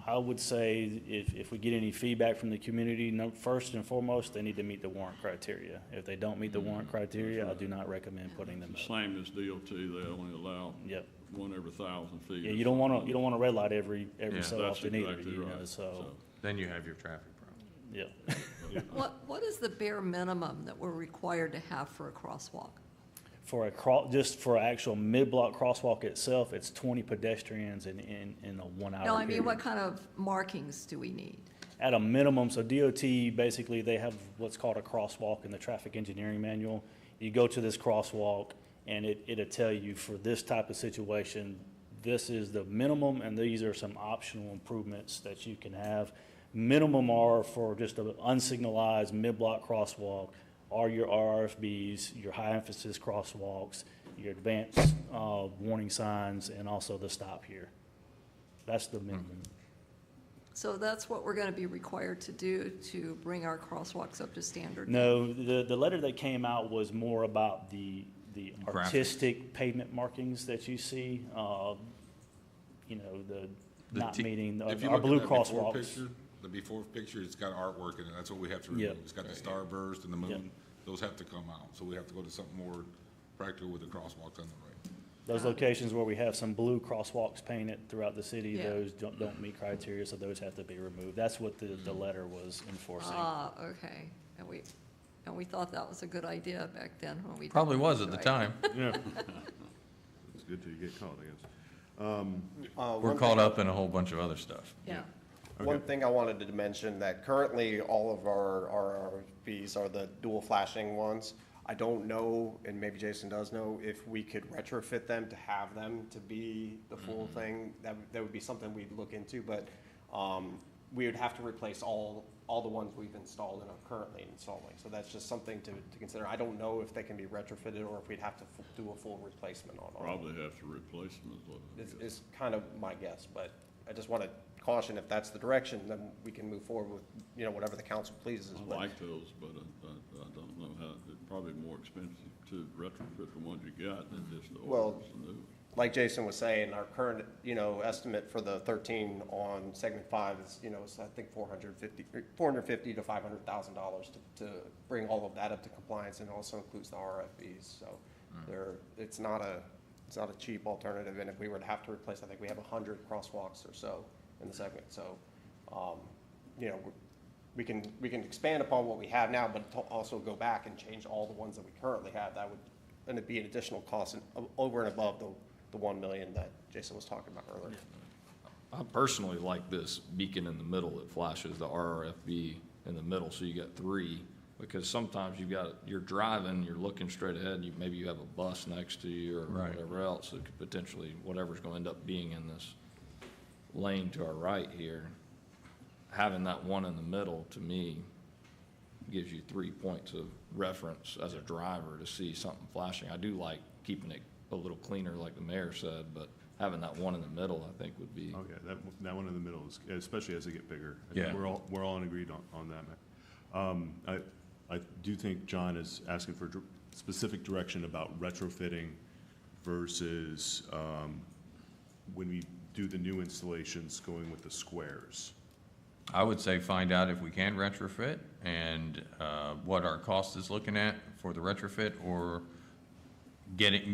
I would say if we get any feedback from the community, first and foremost, they need to meet the warrant criteria. If they don't meet the warrant criteria, I do not recommend putting them The up. same as DOT, they only allow Yep. one every 1,000 feet. Yeah, or you don't want something. to red light every Yeah. so That's often either, exactly you know, right. so, Then you have your traffic problem. yeah. What is the bare minimum that we're required to have for a crosswalk? For just for actual mid-block crosswalk itself, it's 20 pedestrians in a 1 hour No, I mean, period. what kind of markings do we need? At a minimum, so DOT, basically, they have what's called a crosswalk in the traffic engineering manual. You go to this crosswalk, and it'll tell you for this type of situation, this is the minimum, and these are some optional improvements that you can have. Minimum are for just an unsignalized mid-block crosswalk, are your RFBs, your high-emphasis crosswalks, your advanced warning signs, and also the stop here. That's the minimum. So that's what we're going to be required to do to bring our crosswalks up to standard? No, the letter that came out was more about the Graphics. artistic pavement markings that you see, you know, the not meeting, If you our look at blue that before crosswalks. picture, the before picture, it's got artwork in it, that's what we have to Yep. remove. It's got the starburst and the moon, those have to come out, so we have to go to something more practical with the crosswalks on the right. Those locations where we have some blue crosswalks painted throughout the city, Yeah. those don't meet criteria, so those have to be removed. That's what the letter was enforcing. Ah, okay. And we thought that was a good idea back then when we. did Probably it, was at the right? time. Yeah. It's good till you get caught, I guess. We're caught up in a whole bunch of other stuff. Yeah. One thing I wanted to mention, that currently all of our RFBs are the dual flashing ones. I don't know, and maybe Jason does know, if we could retrofit them to have them to be the full thing. That would be something we'd look into, but we would have to replace all the ones we've installed and are currently installing. So that's just something to consider. I don't know if they can be retrofitted or if we'd have to do a full replacement on all. Probably have to replace them as well. Is kind of my guess, but I just want to caution, if that's the direction, then we can move forward with, you know, whatever the council pleases. I But like those, but I don't know how, it's probably more expensive to retrofit the ones you got than just the Well, old ones. like Jason was saying, our current, you know, estimate for the 13 on segment 5 is, you know, is I think $450 to $500,000 to bring all of that up to compliance, and also includes the RFBs. So it's not a cheap alternative, and if we were to have to replace, I think we have 100 crosswalks or so in the segment. So, you know, we can expand upon what we have now, but to also go back and change all the ones that we currently have. That would, and it'd be an additional cost over and above the 1 million that Jason was talking about earlier. I personally like this beacon in the middle that flashes the RRFB in the middle, so you got three. Because sometimes you're driving, you're looking straight ahead, maybe you have a bus next to you or Right. whatever else, that could potentially, whatever's gonna end up being in this lane to our right here. Having that one in the middle, to me, gives you 3 points of reference as a driver to see something flashing. I do like keeping it a little cleaner, like the mayor said, but having that one in the middle, I think, would be. Okay, that one in the middle is, especially as they get bigger. I think Yeah. We're all agreed on that, man. I do think John is asking for specific direction about retrofitting versus when we do the new installations going with the squares? I would say find out if we can retrofit and what our cost is looking at for the retrofit, or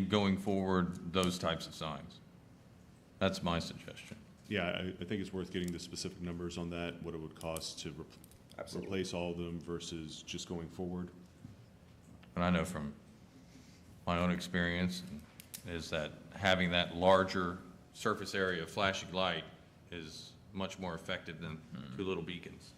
going forward, those types of signs. That's my suggestion. Yeah, I think it's worth getting the specific numbers on that, what it would cost to Absolutely. replace all of them versus just going forward. And I know from my own experience is that having that larger surface area of flashing light is much more effective than two little beacons.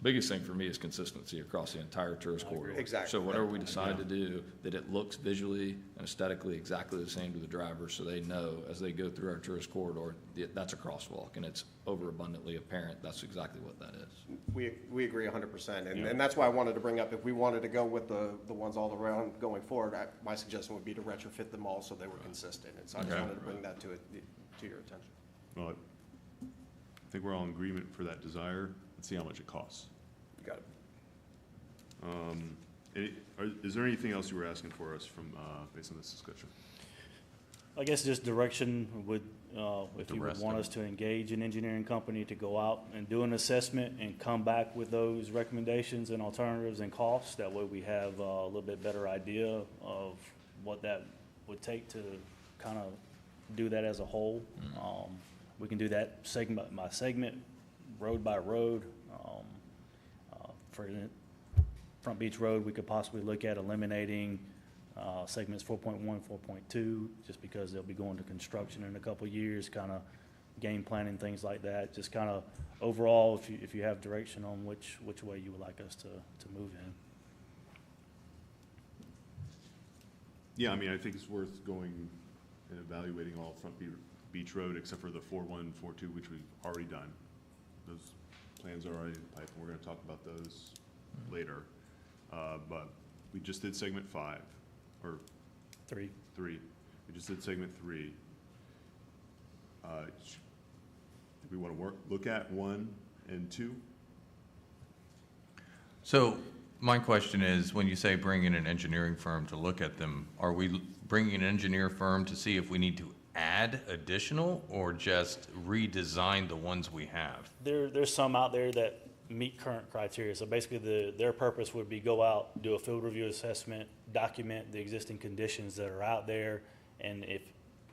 Biggest thing for me is consistency across the entire tourist corridor. Exactly. So whatever we decide to do, that it looks visually and aesthetically exactly the same to the driver, so they know as they go through our tourist corridor, that's a crosswalk, and it's overabundantly apparent that's exactly what that is. We agree 100%, and that's why I wanted to bring up, if we wanted to go with the ones all around going forward, my suggestion would be to retrofit them all so they were consistent, and so I just Okay. wanted to bring that to your attention. Well, I think we're all in agreement for that desire. Let's see how much it costs. You got it. Is there anything else you were asking for us from, based on this discussion? I guess just direction would, if The you would rest want of us to engage an engineering company to go out and do an assessment and come back with those recommendations and alternatives and costs. That way we have a little bit better idea of what that would take to kind of do that as a whole. We can do that segment by segment, road by road. For Front Beach Road, we could possibly look at eliminating segments 4.1, 4.2, just because they'll be going to construction in a couple of years, kind of game planning, things like that. Just kind of overall, if you have direction on which way you would like us to move in. Yeah, I mean, I think it's worth going and evaluating all Front Beach Road except for the 4.1, 4.2, which we've already done. Those plans are already in the pipe, and we're gonna talk about those later. But we just did segment 5, or 3. 3. We just did segment 3. Do we wanna look at 1 and 2? So my question is, when you say bring in an engineering firm to look at them, are we bringing an engineer firm to see if we need to add additional or just redesign the ones we have? There's some out there that meet current criteria. So basically, their purpose would be go out, do a field review assessment, document the existing conditions that are out there, and if,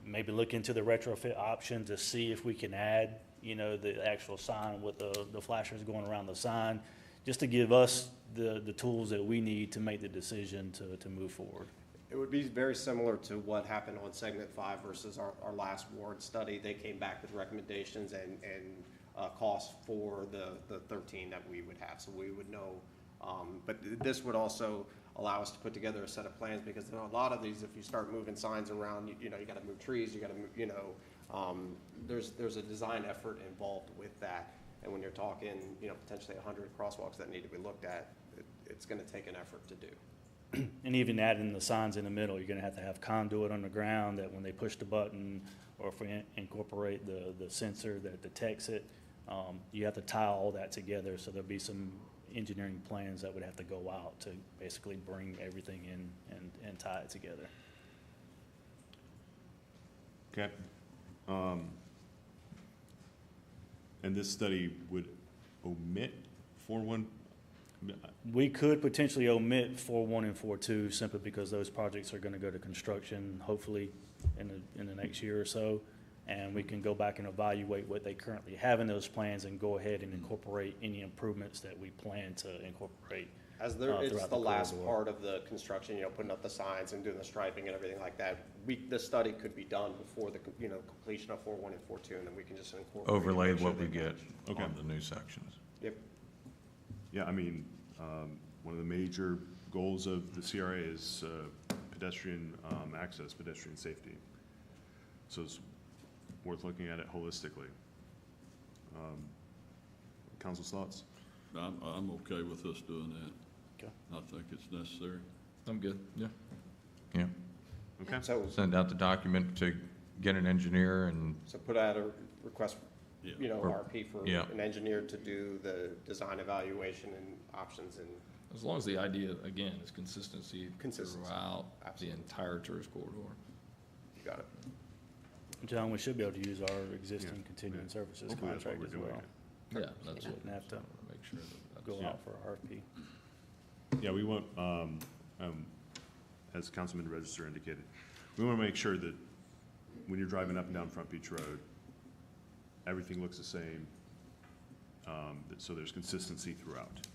maybe look into the retrofit option to see if we can add, the actual sign with the flashers going around the sign, just to give us the tools that we need to make the decision to move forward. It would be very similar to what happened on segment 5 versus our last ward study. They came back with recommendations and costs for the 13 that we would have, so we would know. But this would also allow us to put together a set of plans, because there are a lot of these, if you start moving signs around, you gotta move trees, you gotta move, there's a design effort involved with that. And when you're talking, potentially 100 crosswalks that need to be looked at, it's gonna take an effort to do. And even adding the signs in the middle, you're gonna have to have conduit on the ground that when they push the button, or if we incorporate the sensor that detects it, you have to tie all that together. So there'll be some engineering plans that would have to go out to basically bring everything in and tie it together. Okay. And this study would omit 4.1? We could potentially omit 4.1 and 4.2 simply because those projects are gonna go to construction, hopefully in the next year or so. And we can go back and evaluate what they currently have in those plans and go ahead and incorporate any improvements that we plan to incorporate. It's throughout the last corridor. part of the construction, putting up the signs and doing the striping and everything like that. The study could be done before the, completion of 4.1 and 4.2, and then we can just incorporate. Overlay make sure what we they get match. Okay. on the new sections. Yep. Yeah, I mean, one of the major goals of the CRA is pedestrian access, pedestrian safety. So it's worth looking at it holistically. Council's thoughts? I'm okay with us doing that. Okay. I think it's necessary. I'm good, yeah. Yeah. Okay. So Send out the document to get an engineer and, put out a request, Yeah. RP for Yeah. an engineer to do the design evaluation and options and. As long as the idea, again, is consistency Consistency. throughout the Absolutely. entire tourist corridor. You got it. John, we should be able to use our existing Yeah, continuing yeah. services Hopefully that's what contract we're as doing. well. Yeah, that's what, Wouldn't have to make sure that go that's. out for a RFP. Yeah, we want, as Councilman Register indicated, we want to make sure that when you're driving up and down Front Beach Road, everything looks the same, so there's consistency throughout.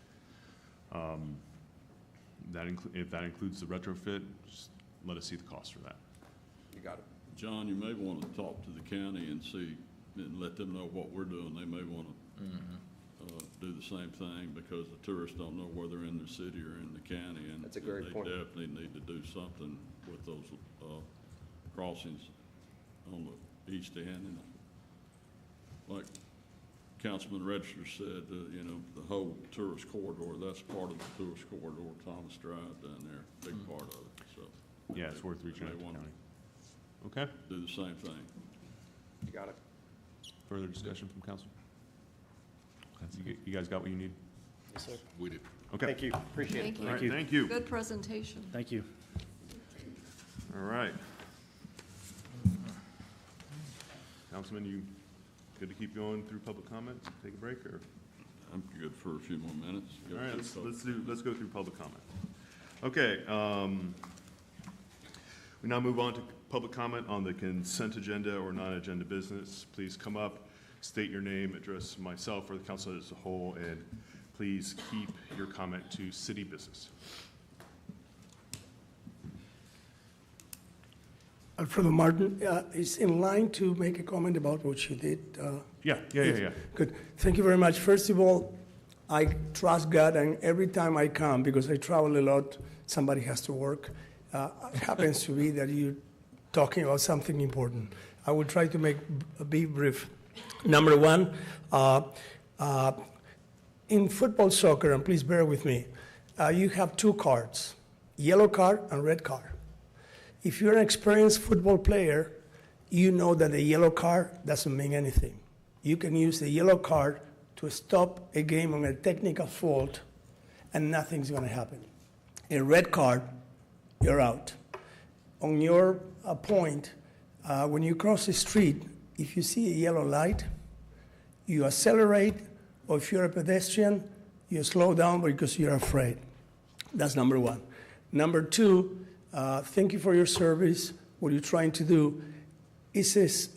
If that includes the retrofit, just let us see the cost for that. You got it. John, you may want to talk to the county and see, and let them know what we're doing. They may want to do the same thing, because the tourists don't know whether they're in the city or in the county. And That's a great point. they definitely need to do something with those crossings on the east end. And like Councilman Register said, you know, the whole tourist corridor, that's part of the tourist corridor, Thomas Drive down there, big part of it, so. Yeah, it's worth reaching out to They the wanna county. Okay, Do the same thing. You got it. further discussion from council? You guys got what you need? Yes, sir. We did. Okay. Thank you, appreciate it. Thank you. All right, thank you. Good presentation. Thank you. All right. Councilman, you good to keep going through public comment? Take a break, or? I'm good for a few more minutes. All right, let's go through public comment. Okay, we now move on to public comment on the consent agenda or non-agenda business. Please come up, state your name, address myself or the council as a whole, and please keep your comment to city business. Alfredo Martin is in line to make a comment about what you did. Yeah. Good. Thank you very much. First of all, I trust God, and every time I come, because I travel a lot, somebody has to work. It happens to be that you're talking about something important. I will try to be brief. Number one, in football, soccer, and please bear with me, you have two cards, yellow card and red card. If you're an experienced football player, you know that the yellow card doesn't mean anything. You can use the yellow card to stop a game on a technical fault, and nothing's going to happen. A red card, you're out. On your point, when you cross the street, if you see a yellow light, you accelerate, or if you're a pedestrian, you slow down because you're afraid. That's number one. Number two, thank you for your service. What you're trying to do is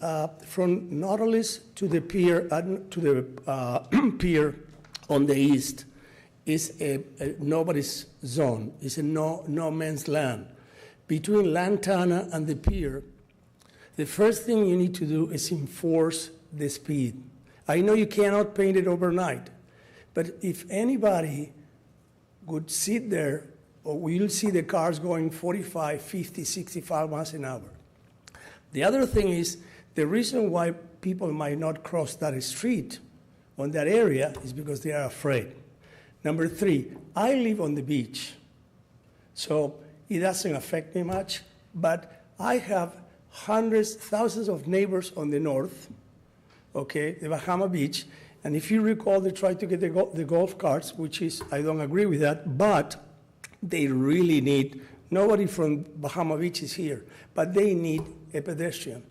from Nautilus to the pier, pier on the east is a nobody's zone. It's a no man's land. Between Lantana and the pier, the first thing you need to do is enforce the speed. I know you cannot paint it overnight, but if anybody would sit there, or we'll see the cars going 45, 50, 65 miles an hour. The other thing is, the reason why people might not cross that street on that area is because they are afraid. Number three, I live on the beach, so it doesn't affect me much, but I have hundreds, thousands of neighbors on the north, okay, the Bahama Beach, and if you recall, they tried to get the golf carts, which is, I don't agree with that, but they really need, nobody from Bahama Beach is here, but they need a pedestrian.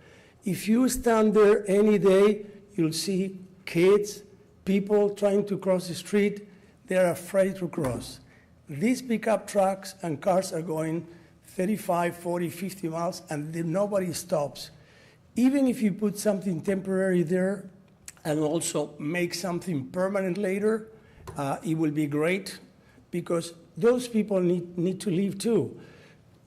If you stand there any day, you'll see kids, people trying to cross the street, they're afraid to cross. These pickup trucks and cars are going 35, 40, 50 miles, and nobody stops. Even if you put something temporary there and also make something permanent later, it will be great, because those people need to live too.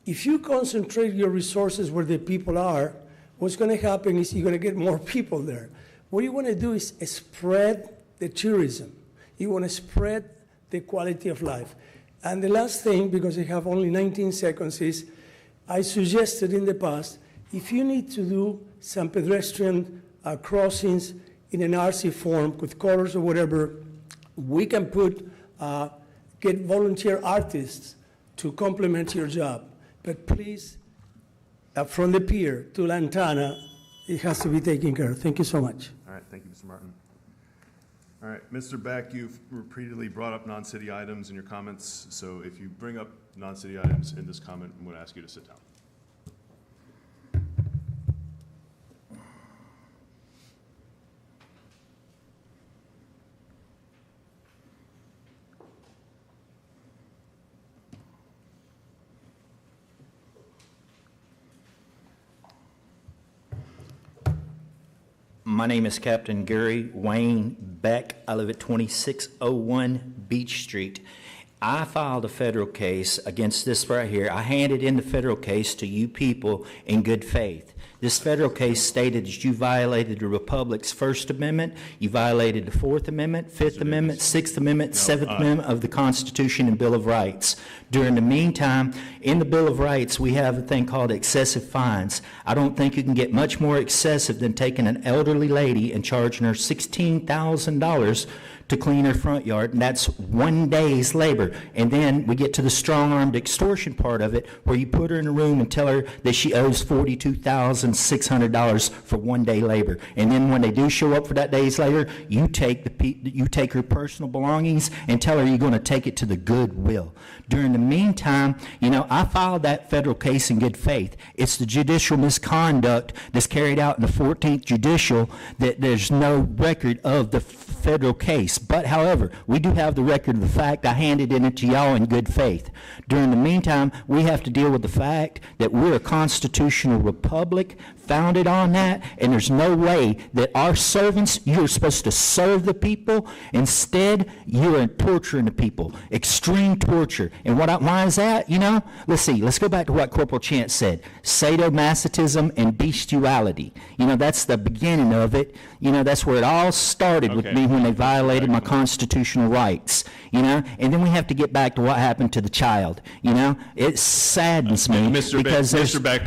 If you concentrate your resources where the people are, what's going to happen is you're going to get more people there. What you want to do is spread the tourism. You want to spread the quality of life. And the last thing, because I have only 19 seconds, is I suggested in the past, if you need to do some pedestrian crossings in an RC form with colors or whatever, we can get volunteer artists to complement your job. But please, from the pier to Lantana, it has to be taken care of. Thank you so much. All right, thank you, Mr. Martin. All right, Mr. Beck, you've repeatedly brought up non-city items in your comments, so if you bring up non-city items in this comment, I'm going to ask you to sit down. My name is Captain Gary Wayne Beck. I live at 2601 Beach Street. I filed a federal case against this right here. I handed in the federal case to you people in good faith. This federal case stated that you violated the Republic's First Amendment, you violated the Fourth Amendment, Fifth Amendment, Sixth Amendment, Seventh Amendment of the Constitution and Bill of Rights. During the meantime, in the Bill of Rights, we have a thing called excessive fines. I don't think you can get much more excessive than taking an elderly lady and charging her $16,000 to clean her front yard, and that's 1 day's labor. And then we get to the strong-armed extortion part of it, where you put her in a room and tell her that she owes $42,600 for 1 day labor. And then when they do show up for that day's labor, you take her personal belongings and tell her you're going to take it to the Goodwill. During the meantime, I filed that federal case in good faith. It's the judicial misconduct that's carried out in the 14th Judicial that there's no record of the federal case. But however, we do have the record of the fact I handed it to y'all in good faith. During the meantime, we have to deal with the fact that we're a constitutional republic founded on that, and there's no way that our servants, you're supposed to serve the people. Instead, you are torturing the people. Extreme torture. And why is that? Let's see. Let's go back to what Corporal Chance said. Sadomasochism and bestiality. That's the beginning of it. That's where it all started with me when they violated my constitutional rights. And then we have to get back to what happened to the child. It saddens me because Mr. Beck,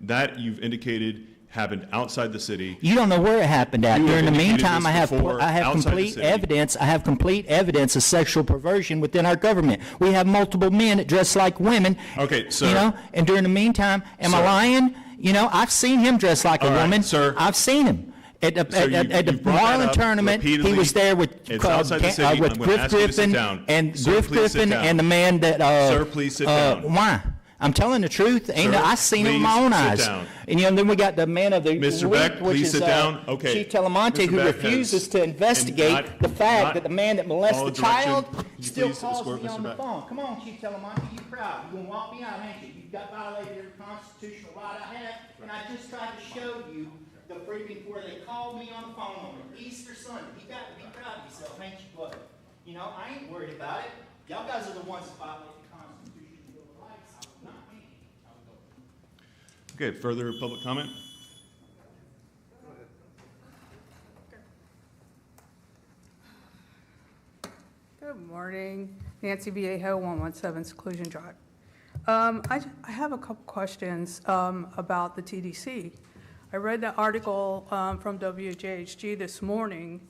that you've indicated happened outside the city. You don't know where it happened at. During the meantime, I have outside complete evidence. I have complete evidence of sexual perversion within our government. We have multiple men that dress like women. Okay, sir. And during the meantime, am I lying? I've seen him dress like a woman. Sir. I've seen him. At the Marlin tournament, he was there with Griff Griffin and the man that. Sir, please sit down. Why? I'm telling the truth. I seen it with my own eyes. Down. And then we got the man of the Mr. week, Beck, which please is sit down. Okay. Chief Telemonte, Mr. who Beck refuses to investigate the fact that the man that molested the child still calls me on the phone. Come on, Chief Telemonte, you proud? You gonna walk me out, ain't you? You've got violated every constitutional right I have, and I just tried to show you the freaking where they called me on the phone on Easter Sunday. You got to be proud of yourself, ain't you, buddy? I ain't worried about it. Y'all guys are the ones that violate the Constitution and Bill of Rights, not me. Okay, further public comment? Good morning. Nancy Viejo, 117 Seclusion Drive. I have a couple questions about the TDC. I read the article from WJHG this morning,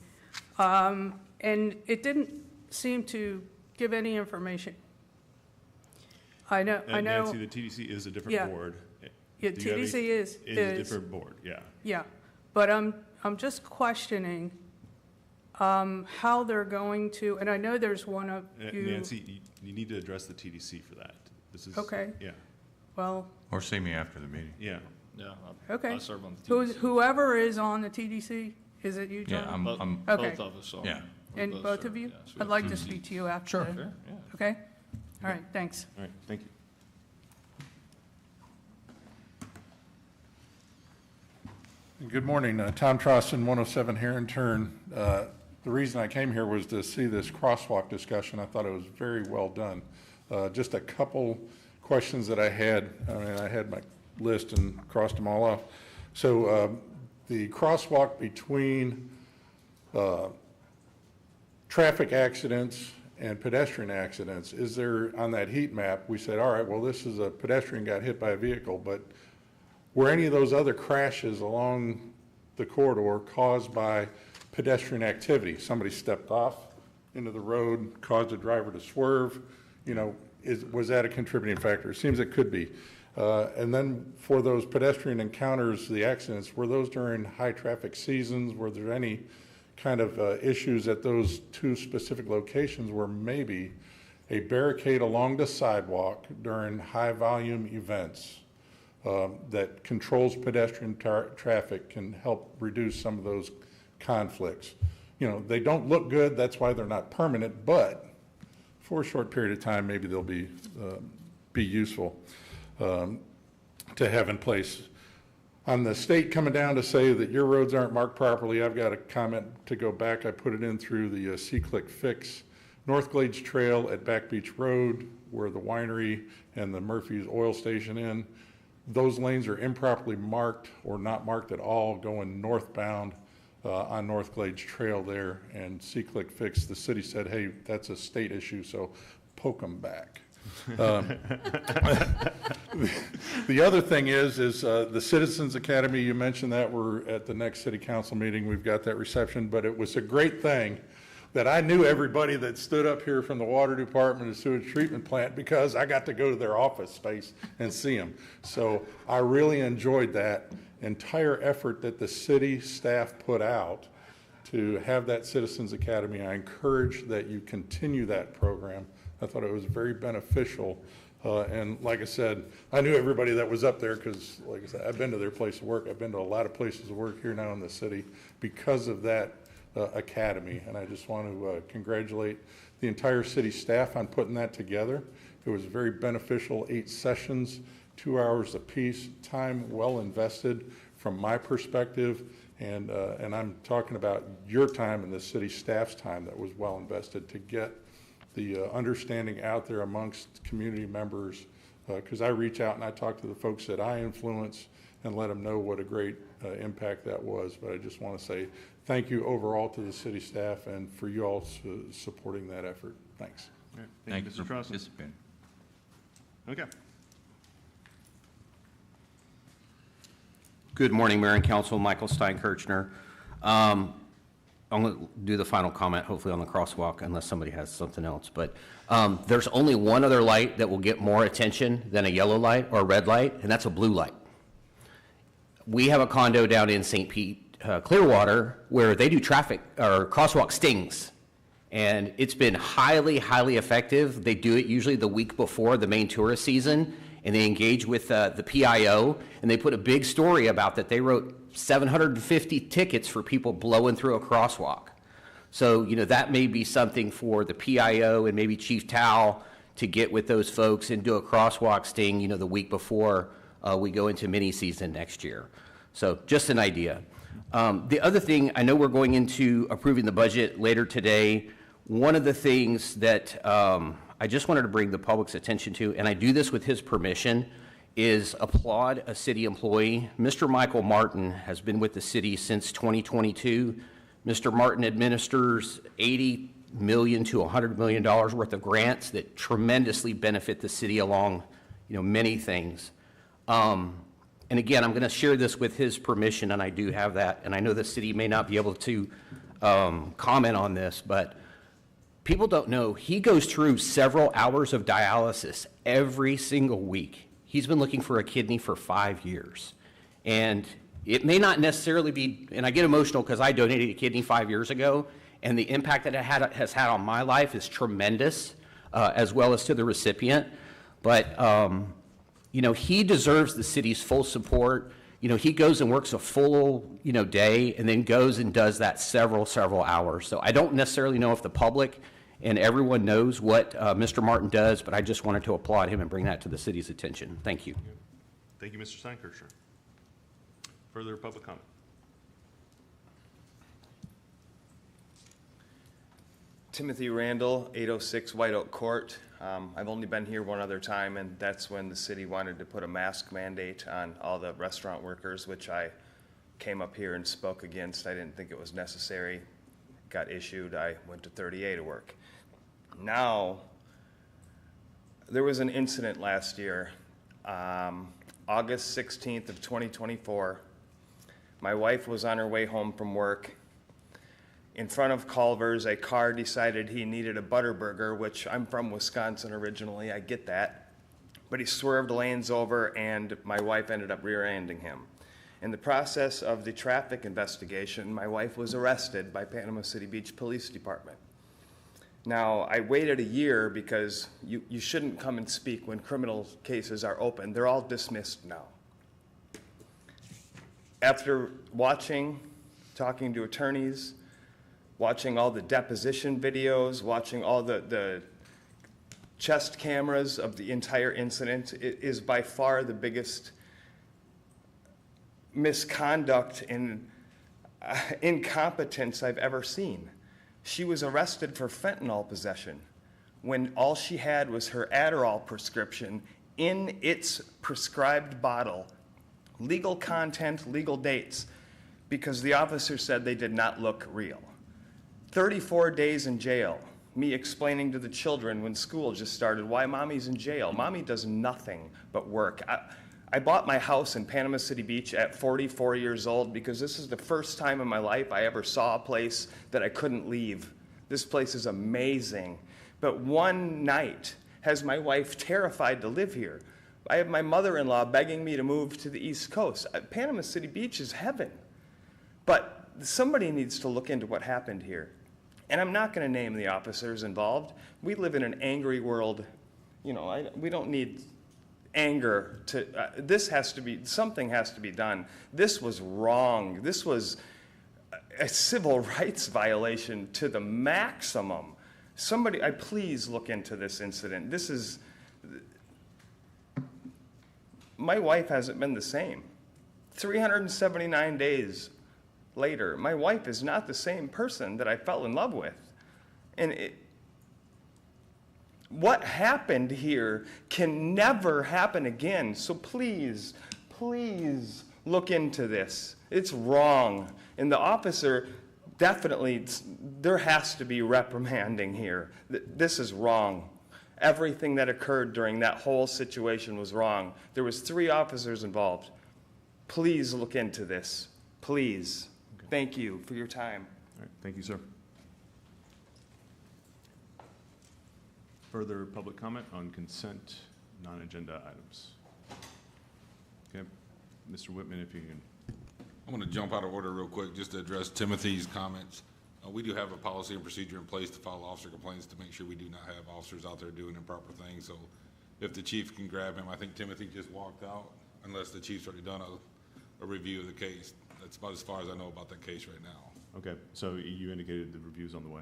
and it didn't seem to give any information. I know. Nancy, the TDC is a different board. Yeah, TDC is a different board, yeah. Yeah, but I'm just questioning how they're going to, and I know there's one of you. Nancy, you need to address the TDC for that. This is okay. Yeah. Well. Or see me after the meeting. Yeah. Yeah. Okay. I serve on the TDC. Whoever is on the TDC, is it you, John? Yeah, I'm okay. Both of us are. Yeah. And both of you? Yes, I'd like to speak to you after. Sure. Sure, yeah. Okay? All right, thanks. All right, thank you. Good morning. Tom Troston, 107 Heron Turn. The reason I came here was to see this crosswalk discussion. I thought it was very well done. Just a couple questions that I had. I had my list and crossed them all off. So the crosswalk between traffic accidents and pedestrian accidents, is there, on that heat map, we said, all right, well, this is a pedestrian got hit by a vehicle, but were any of those other crashes along the corridor caused by pedestrian activity? Somebody stepped off into the road, caused a driver to swerve, was that a contributing factor? It seems it could be. And then for those pedestrian encounters, the accidents, were those during high traffic seasons? Were there any kind of issues at those two specific locations where maybe a barricade along the sidewalk during high volume events that controls pedestrian traffic can help reduce some of those conflicts? They don't look good, that's why they're not permanent, but for a short period of time, maybe they'll be useful to have in place. On the state coming down to say that your roads aren't marked properly, I've got a comment to go back. I put it in through the C-Click Fix. North Glades Trail at Back Beach Road, where the winery and the Murphy's oil station in, those lanes are improperly marked or not marked at all going northbound on North Glades Trail there. And C-Click Fix, the city said, hey, that's a state issue, so poke them back. The other thing is the Citizens Academy, you mentioned that, we're at the next city council meeting, we've got that reception, but it was a great thing that I knew everybody that stood up here from the water department and sewage treatment plant because I got to go to their office space and see them. So I really enjoyed that entire effort that the city staff put out to have that Citizens Academy. I encourage that you continue that program. I thought it was very beneficial. And like I said, I knew everybody that was up there because, like I said, I've been to their place of work. I've been to a lot of places of work here now in the city because of that academy. And I just want to congratulate the entire city staff on putting that together. It was very beneficial, 8 sessions, 2 hours apiece, time well invested from my perspective. And I'm talking about your time and the city staff's time that was well invested to get the understanding out there amongst community members, because I reach out and I talk to the folks that I influence and let them know what a great impact that was. But I just want to say thank you overall to the city staff and for you all supporting that effort. Thanks. All right. Thank you, Mr. Trustin. Okay. Good morning, Mayor and Council. Michael Stein-Kirchner. I'm going to do the final comment, hopefully on the crosswalk, unless somebody has something else. But there's only one other light that will get more attention than a yellow light or a red light, and that's a blue light. We have a condo down in St. Pete, Clearwater, where they do traffic or crosswalk stings. And it's been highly, highly effective. They do it usually the week before the main tourist season, and they engage with the PIO, and they put a big story about that. They wrote 750 tickets for people blowing through a crosswalk. So, you know, that may be something for the PIO and maybe Chief Tao to get with those folks and do a crosswalk sting, you know, the week before we go into mini season next year. So just an idea. The other thing, I know we're going into approving the budget later today. One of the things that I just wanted to bring the public's attention to, and I do this with his permission, is applaud a city employee. Mr. Michael Martin has been with the city since 2022. Mr. Martin administers $80 million to $100 million worth of grants that tremendously benefit the city along, you know, many things. And again, I'm going to share this with his permission, and I do have that. And I know the city may not be able to comment on this, but people don't know he goes through several hours of dialysis every single week. He's been looking for a kidney for 5 years. And it may not necessarily be, and I get emotional because I donated a kidney 5 years ago, and the impact that it has had on my life is tremendous, as well as to the recipient. But, you know, he deserves the city's full support. You know, he goes and works a full, you know, day and then goes and does that several hours. So I don't necessarily know if the public and everyone knows what Mr. Martin does, but I just wanted to applaud him and bring that to the city's attention. Thank you. Thank you, Mr. Steinkircher. Further public comment? Timothy Randall, 806 White Oak Court. I've only been here one other time, and that's when the city wanted to put a mask mandate on all the restaurant workers, which I came up here and spoke against. I didn't think it was necessary. Got issued. I went to 30A to work. Now, there was an incident last year, August 16th of 2024. My wife was on her way home from work. In front of Culver's, a car decided he needed a Butterburger, which I'm from Wisconsin originally, I get that. But he swerved lanes over, and my wife ended up rear-ending him. In the process of the traffic investigation, my wife was arrested by Panama City Beach Police Department. Now, I waited a year because you shouldn't come and speak when criminal cases are open. They're all dismissed now. After talking to attorneys, watching all the deposition videos, watching all the chest cameras of the entire incident, it is by far the biggest misconduct and incompetence I've ever seen. She was arrested for fentanyl possession when all she had was her Adderall prescription in its prescribed bottle, legal content, legal dates, because the officer said they did not look real. 34 days in jail, me explaining to the children when school just started why mommy's in jail. Mommy does nothing but work. I bought my house in Panama City Beach at 44 years old because this is the first time in my life I ever saw a place that I couldn't leave. This place is amazing. But one night has my wife terrified to live here. I have my mother-in-law begging me to move to the East Coast. Panama City Beach is heaven. But somebody needs to look into what happened here. And I'm not going to name the officers involved. We live in an angry world. You know, we don't need anger to, something has to be done. This was wrong. This was a civil rights violation to the maximum. Somebody, please look into this incident. My wife hasn't been the same. 379 days later, my wife is not the same person that I fell in love with. And what happened here can never happen again. So please, please look into this. It's wrong. And the officer, definitely, there has to be reprimanding here. This is wrong. Everything that occurred during that whole situation was wrong. There was 3 officers involved. Please look into this. Please. Okay. Thank you for your time. All right. Thank you, sir. Further public comment on consent non-agenda items? Okay. Mr. Whitman, if you can. I'm going to jump out of order real quick just to address Timothy's comments. We do have a policy and procedure in place to file officer complaints to make sure we do not have officers out there doing improper things. So if the chief can grab him, I think Timothy just walked out, unless the chief's already done a review of the case. That's about as far as I know about that case right now. Okay, so you indicated the review's on the way?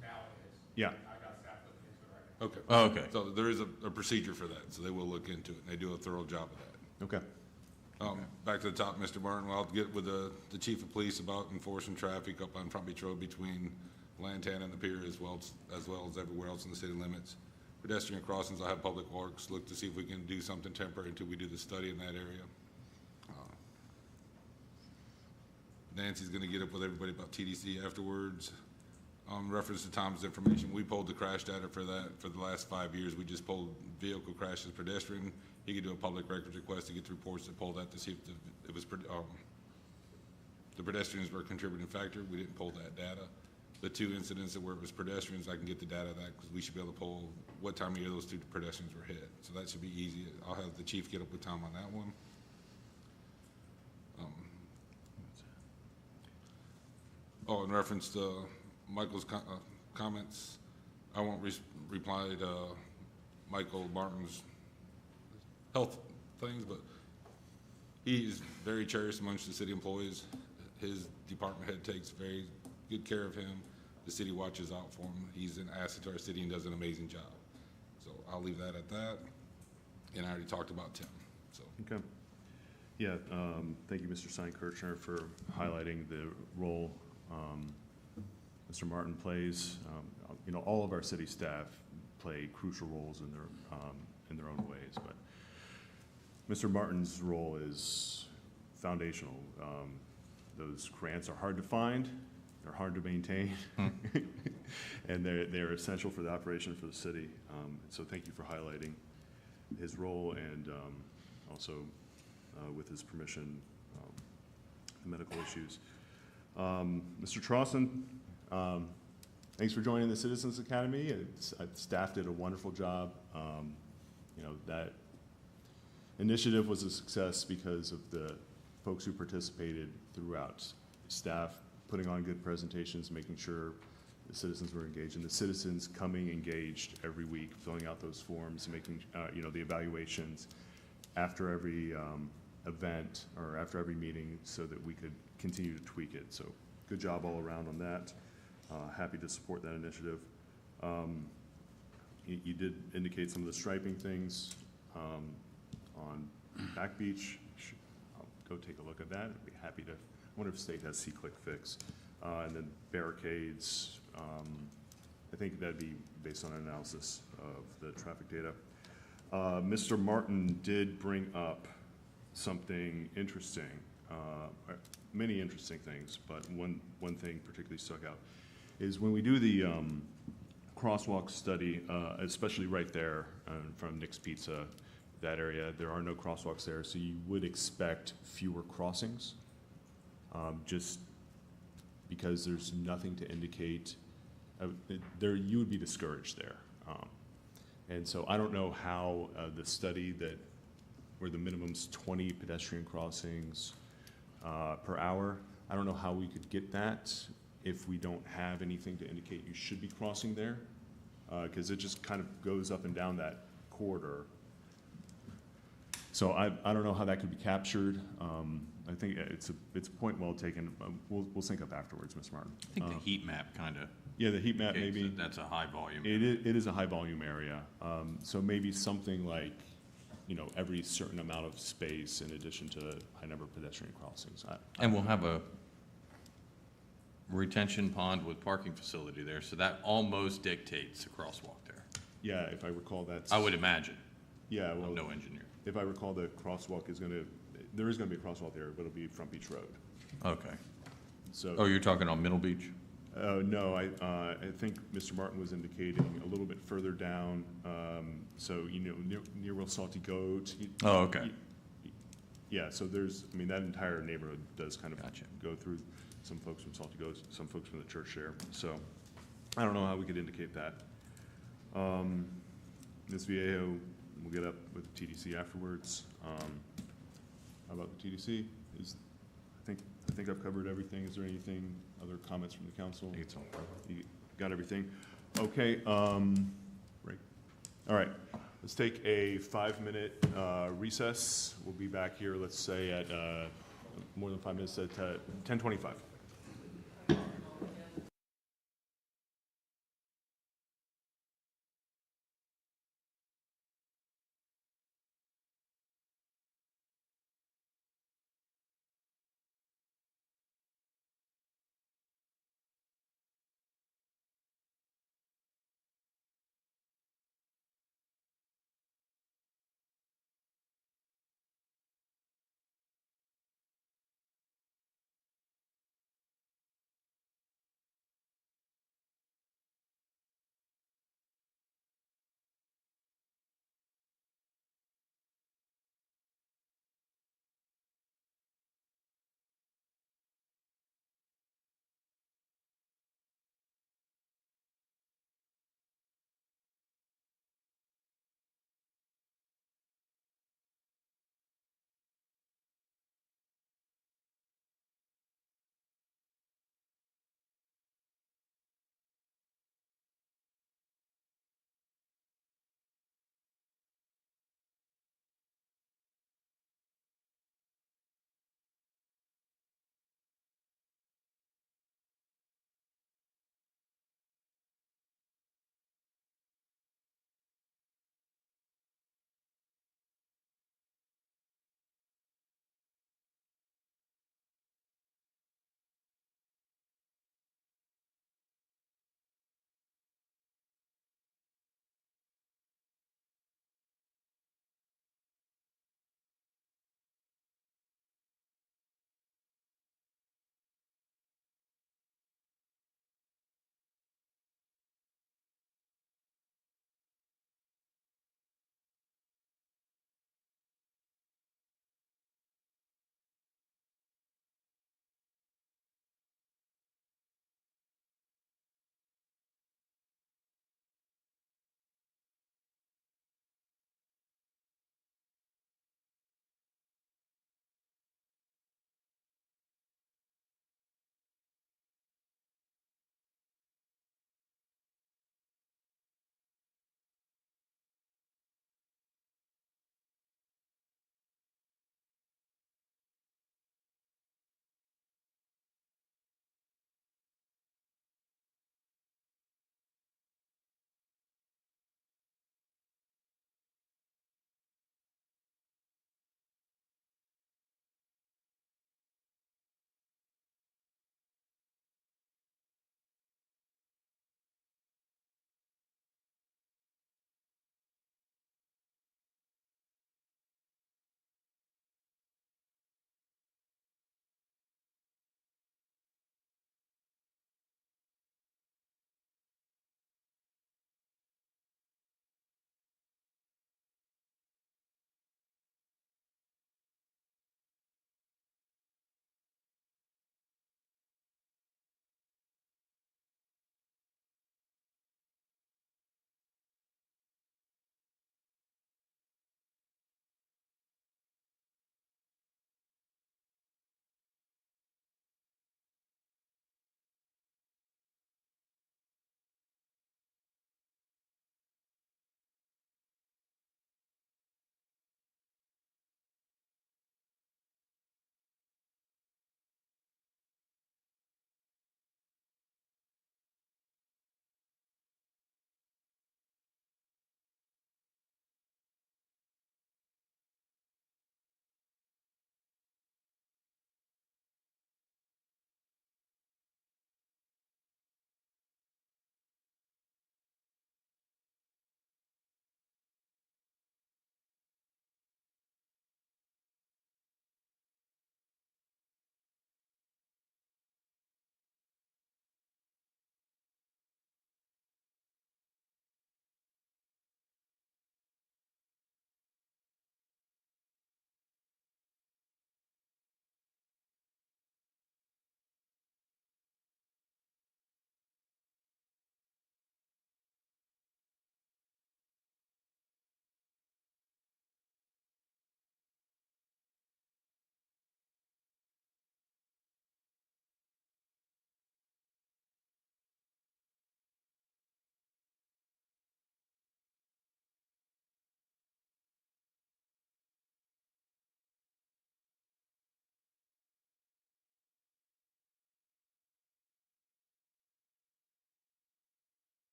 Now it is. Yeah. I got staff looking into it right now. Okay. Oh, okay. So there is a procedure for that, so they will look into it, and they do a thorough job of that. Okay. Back to the top, Mr. Martin, well, I'll get with the chief of police about enforcing traffic up on Front Beach Road between Lantana and the pier as well as everywhere else in the city limits. Pedestrian crossings, I'll have Public Works look to see if we can do something temporary until we do the study in that area. Nancy's gonna get up with everybody about TDC afterwards. Reference to Tom's information, we pulled the crash data for that for the last 5 years. We just pulled vehicle crashes, pedestrian. He could do a public records request to get the reports to pull that to see if the pedestrians were a contributing factor. We didn't pull that data. The 2 incidents where it was pedestrians, I can get the data of that because we should be able to pull what time of year those 2 pedestrians were hit. So that should be easy. I'll have the chief get up with Tom on that one. In reference to Michael's comments, I won't reply to Michael Martin's health things, but he's very cherished amongst the city employees. His department head takes very good care of him. The city watches out for him. He's an asset to our city and does an amazing job. So I'll leave that at that. And I already talked about Tim. So. Okay. Yeah, thank you, Mr. Steinkirchner, for highlighting the role Mr. Martin plays. You know, all of our city staff play crucial roles in their own ways, but Mr. Martin's role is foundational. Those grants are hard to find, they're hard to maintain, and they're essential for the operation for the city. So thank you for highlighting his role and also, with his permission, the medical issues. Mr. Trauson, thanks for joining the Citizens Academy. Staff did a wonderful job. You know, that initiative was a success because of the folks who participated throughout. Staff putting on good presentations, making sure the citizens were engaged, and the citizens coming engaged every week, filling out those forms, making you know, the evaluations after every event or after every meeting so that we could continue to tweak it. So good job all around on that. Happy to support that initiative. You did indicate some of the striping things on Back Beach. I'll go take a look at that. I'd be happy to, I wonder if state has C-Click Fix. And then barricades, I think that'd be based on an analysis of the traffic data. Mr. Martin did bring up something interesting, many interesting things, but one thing particularly stuck out is when we do the crosswalk study, especially right there from Nick's Pizza, that area, there are no crosswalks there, so you would expect fewer crossings, just because there's nothing to indicate, there, you would be discouraged there. And so I don't know how the study that, where the minimum's 20 pedestrian crossings per hour, I don't know how we could get that if we don't have anything to indicate you should be crossing there, because it just kind of goes up and down that corridor. So I don't know how that could be captured. I think it's a point well taken. We'll sync up afterwards, Mr. Martin. I think the heat map kind of. Yeah, the heat map maybe. That's a high volume. It is a high volume area. So maybe something like, you know, every certain amount of space in addition to high number of pedestrian crossings. And we'll have a retention pond with parking facility there, so that almost dictates the crosswalk there. Yeah, if I recall that's. I would imagine. Yeah, well. I'm no engineer. If I recall, the crosswalk is gonna, there is gonna be a crosswalk there, but it'll be Front Beach Road. Okay. So. Oh, you're talking on Middle Beach? No, I think Mr. Martin was indicating a little bit further down, so, you know, near where Salty Goat. Oh, okay. Yeah, so there's, I mean, that entire neighborhood does kind of go through some folks from Salty Goat, some folks from the church there. So I don't know how we could indicate that. Ms. Viejo, we'll get up with TDC afterwards. How about the TDC? I think I've covered everything. Is there anything, other comments from the council? I think it's all covered. You got everything? Okay, right. All right, let's take a 5-minute recess. We'll be back here, let's say at more than 5 minutes at 10:25.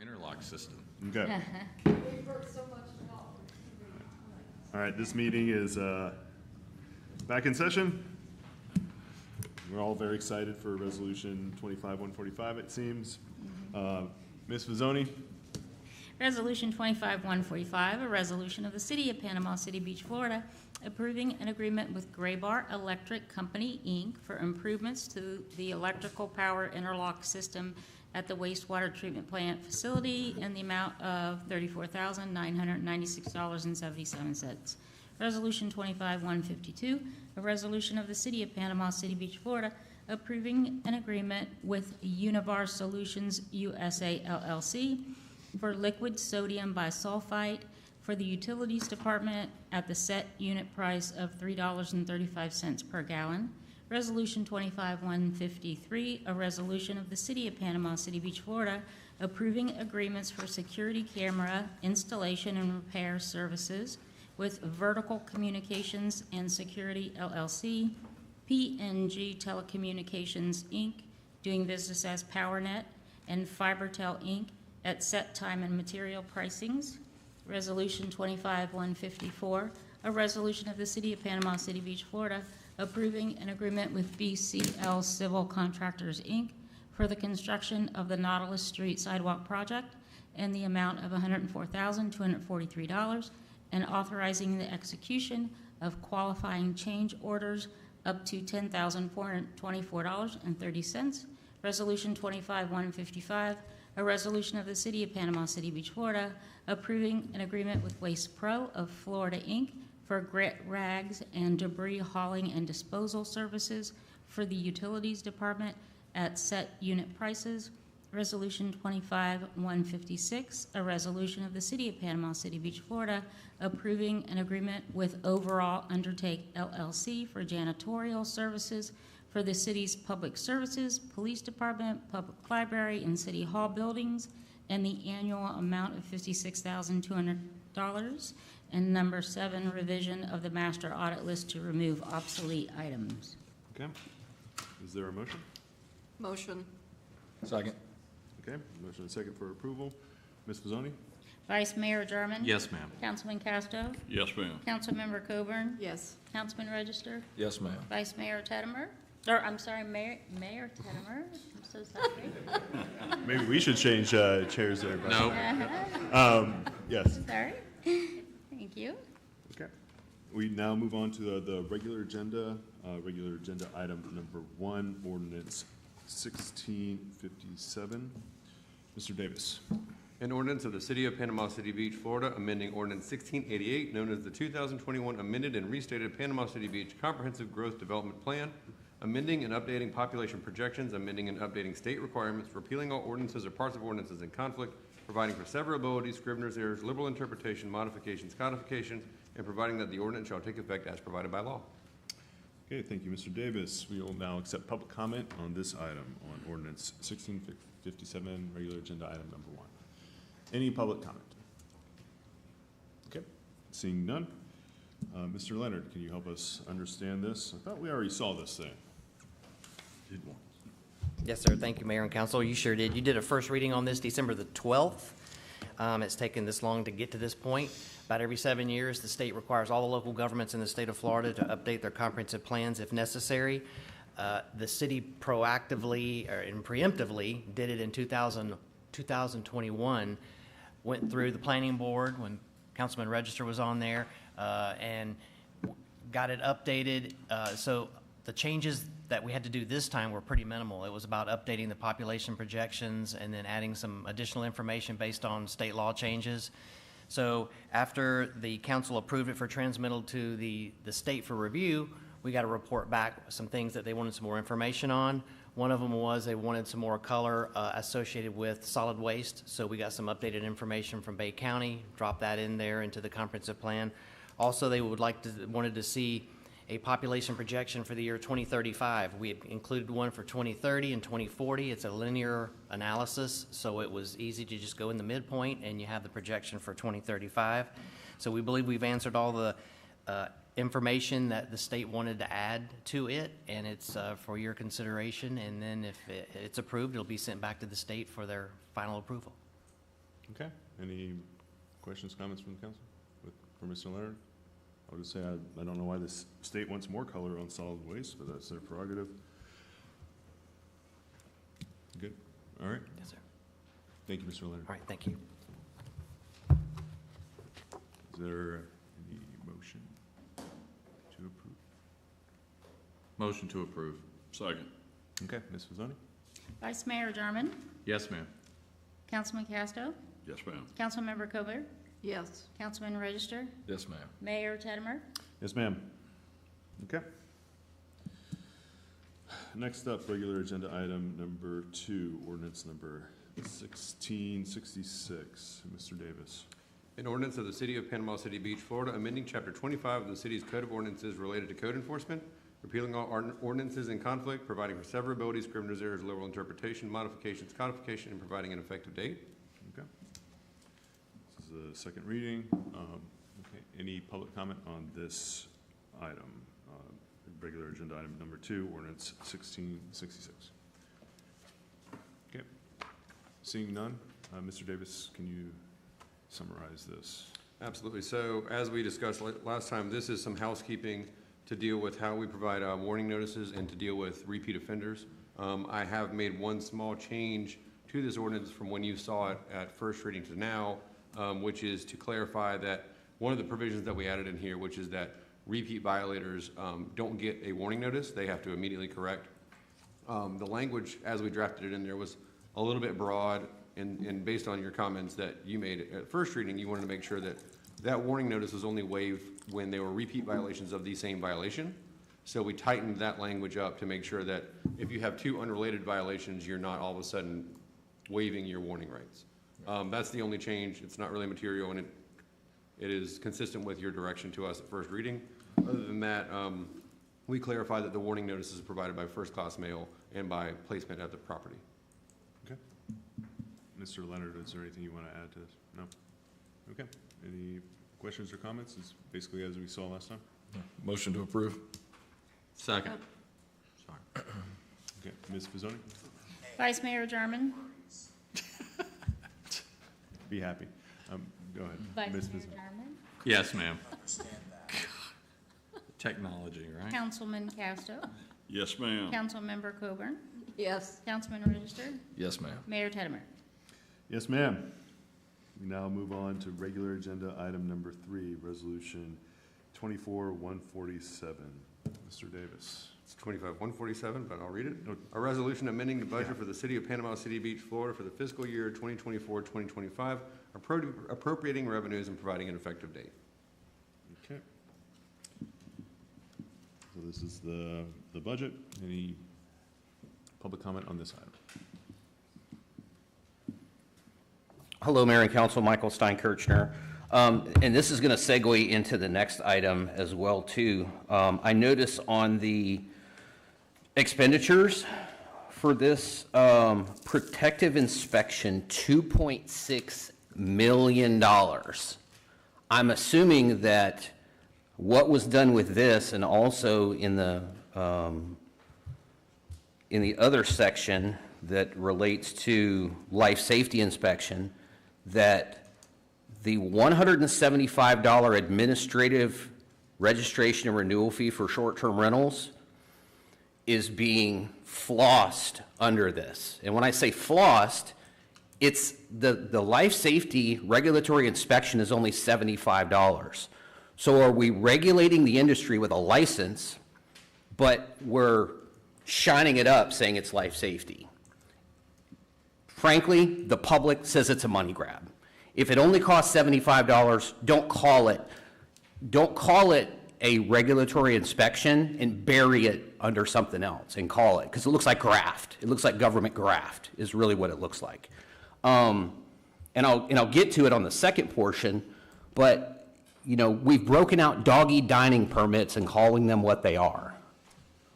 interlock system. Okay. We've heard so much about it. All right, this meeting is back in session. We're all very excited for Resolution 25-145, it seems. Ms. Vizzoni? Resolution 25-145, a resolution of the City of Panama City Beach, Florida, approving an agreement with Graybar Electric Company, Inc. for improvements to the electrical power interlock system at the wastewater treatment plant facility in the amount of $34,996.77. Resolution 25-152, a resolution of the City of Panama City Beach, Florida, approving an agreement with Univar Solutions USA LLC for liquid sodium bisulfite for the Utilities Department at the set unit price of $3.35 per gallon. Resolution 25-153, a resolution of the City of Panama City Beach, Florida, approving agreements for security camera installation and repair services with Vertical Communications and Security LLC, PNG Telecommunications, Inc., doing business as PowerNet, and FiberTel, Inc., at set time and material pricings. Resolution 25-154, a resolution of the City of Panama City Beach, Florida, approving an agreement with BCL Civil Contractors, Inc. for the construction of the Nautilus Street Sidewalk Project in the amount of $104,243, and authorizing the execution of qualifying change orders up to $10,424.30. Resolution 25-155, a resolution of the City of Panama City Beach, Florida, approving an agreement with Waste Pro of Florida, Inc. for grit rags and debris hauling and disposal services for the Utilities Department at set unit prices. Resolution 25-156, a resolution of the City of Panama City Beach, Florida, approving an agreement with Overall Undertake LLC for janitorial services for the city's public services, police department, public library, and city hall buildings, and the annual amount of $56,200. And number 7, revision of the master audit list to remove obsolete items. Okay. Is there a motion? Motion. Second. Okay, motion and second for approval. Ms. Vizzoni? Vice Mayor Jarman? Yes, ma'am. Councilman Casto? Yes, ma'am. Councilmember Coburn? Yes. Councilman Register? Yes, ma'am. Vice Mayor Teddemer? Or, I'm sorry, Mayor Teddemer? I'm so sorry. Maybe we should change chairs there. but- No. Yes. Sorry. Thank you. Okay. We now move on to the regular agenda item number 1, ordinance 1657. Mr. Davis. An ordinance of the City of Panama City Beach, Florida, amending ordinance 1688, known as the 2021 amended and restated Panama City Beach Comprehensive Growth Development Plan, amending and updating population projections, amending and updating state requirements, repealing all ordinances or parts of ordinances in conflict, providing for severability, scrivener's errors, liberal interpretation, modifications, codifications, and providing that the ordinance shall take effect as provided by law. Okay, thank you, Mr. Davis. We will now accept public comment on this item, on ordinance 1657, regular agenda item number 1. Any public comment? Okay, seeing none. Mr. Leonard, can you help us understand this? I thought we already saw this thing. Did one. Yes, sir. Thank you, Mayor and Council. You sure did. You did a first reading on this December the 12th. It's taken this long to get to this point. About every 7 years, the state requires all the local governments in the state of Florida to update their comprehensive plans if necessary. The city proactively and preemptively did it in 2021, went through the planning board when Councilman Register was on there, and got it updated. So the changes that we had to do this time were pretty minimal. It was about updating the population projections and then adding some additional information based on state law changes. So after the council approved it for transmittal to the state for review, we got a report back with some things that they wanted some more information on. One of them was they wanted some more color associated with solid waste. So we got some updated information from Bay County, dropped that in there into the comprehensive plan. Also, they wanted to see a population projection for the year 2035. We had included one for 2030 and 2040. It's a linear analysis, so it was easy to just go in the midpoint and you have the projection for 2035. So we believe we've answered all the information that the state wanted to add to it, and it's for your consideration. And then if it's approved, it'll be sent back to the state for their final approval. Okay, any questions, comments from the council for Mr. Leonard? I would just say, I don't know why this state wants more color on solid waste, but that's their prerogative. Good, all right. Yes, sir. Thank you, Mr. Leonard. All right, thank you. Is there any motion to approve? Motion to approve. Second. Okay, Ms. Fazzoni? Vice Mayor Jarman, Yes, ma'am. Councilman Casto, Yes, ma'am. Councilmember Cover, Yes. Councilman Register, Yes, ma'am. Mayor Tedmer. Yes, ma'am. Okay. Next up, regular agenda item number 2, ordinance number 1666. Mr. Davis. An ordinance of the City of Panama City Beach, Florida, amending Chapter 25 of the city's Code of Ordinances related to code enforcement, repealing all ordinances in conflict, providing for severability, scrivener's errors, liberal interpretation, modifications, codification, and providing an effective date. Okay. This is the second reading. Okay. Any public comment on this item? Regular agenda item number 2, ordinance 1666. Okay. Seeing none, Mr. Davis, can you summarize this? Absolutely. So as we discussed last time, this is some housekeeping to deal with how we provide warning notices and to deal with repeat offenders. I have made one small change to this ordinance from when you saw it at first reading to now, which is to clarify that one of the provisions that we added in here, which is that repeat violators don't get a warning notice. They have to immediately correct. The language, as we drafted it in there, was a little bit broad, and based on your comments that you made at first reading, you wanted to make sure that that warning notice was only waived when they were repeat violations of the same violation. So we tightened that language up to make sure that if you have 2 unrelated violations, you're not all of a sudden waiving your warning rights. That's the only change. It's not really material, and it is consistent with your direction to us at first reading. Other than that, we clarify that the warning notice is provided by first-class mail and by placement at the property. Okay. Mr. Leonard, is there anything you want to add to this? No? Okay. Any questions or comments? It's basically as we saw last time. Motion to approve. Second. Okay. Ms. Fazzoni? Vice Mayor Jarman, Be happy. Go ahead. Vice Ms. Mayor Fazzoni. Jarman, Yes, ma'am. Technology, right? Councilman Casto, Yes, ma'am. Councilmember Coburn, Yes. Councilman Register, Yes, ma'am. Mayor Tedmer. Yes, ma'am. We now move on to regular agenda item number 3, resolution 24-147. Mr. Davis. It's 25-147, but I'll read it. A resolution amending the budget for the City of Panama City Beach, Florida for the fiscal year 2024-2025, appropriating revenues and providing an effective date. Okay. So this is the budget. Any public comment on this item? Hello, Mayor and Council, Michael Steinkirchner. And this is going to segue into the next item as well, too. I notice on the expenditures for this protective inspection, $2.6 million. I'm assuming that what was done with this and also in the other section that relates to life safety inspection, that the $175 administrative registration and renewal fee for short-term rentals is being flossed under this. And when I say flossed, it's the life safety regulatory inspection is only $75. So are we regulating the industry with a license, but we're shining it up saying it's life safety? Frankly, the public says it's a money grab. If it only costs $75, don't call it a regulatory inspection and bury it under something else and call it, because it looks like graft. It looks like government graft is really what it looks like. And I'll get to it on the second portion, but we've broken out doggy dining permits and calling them what they are.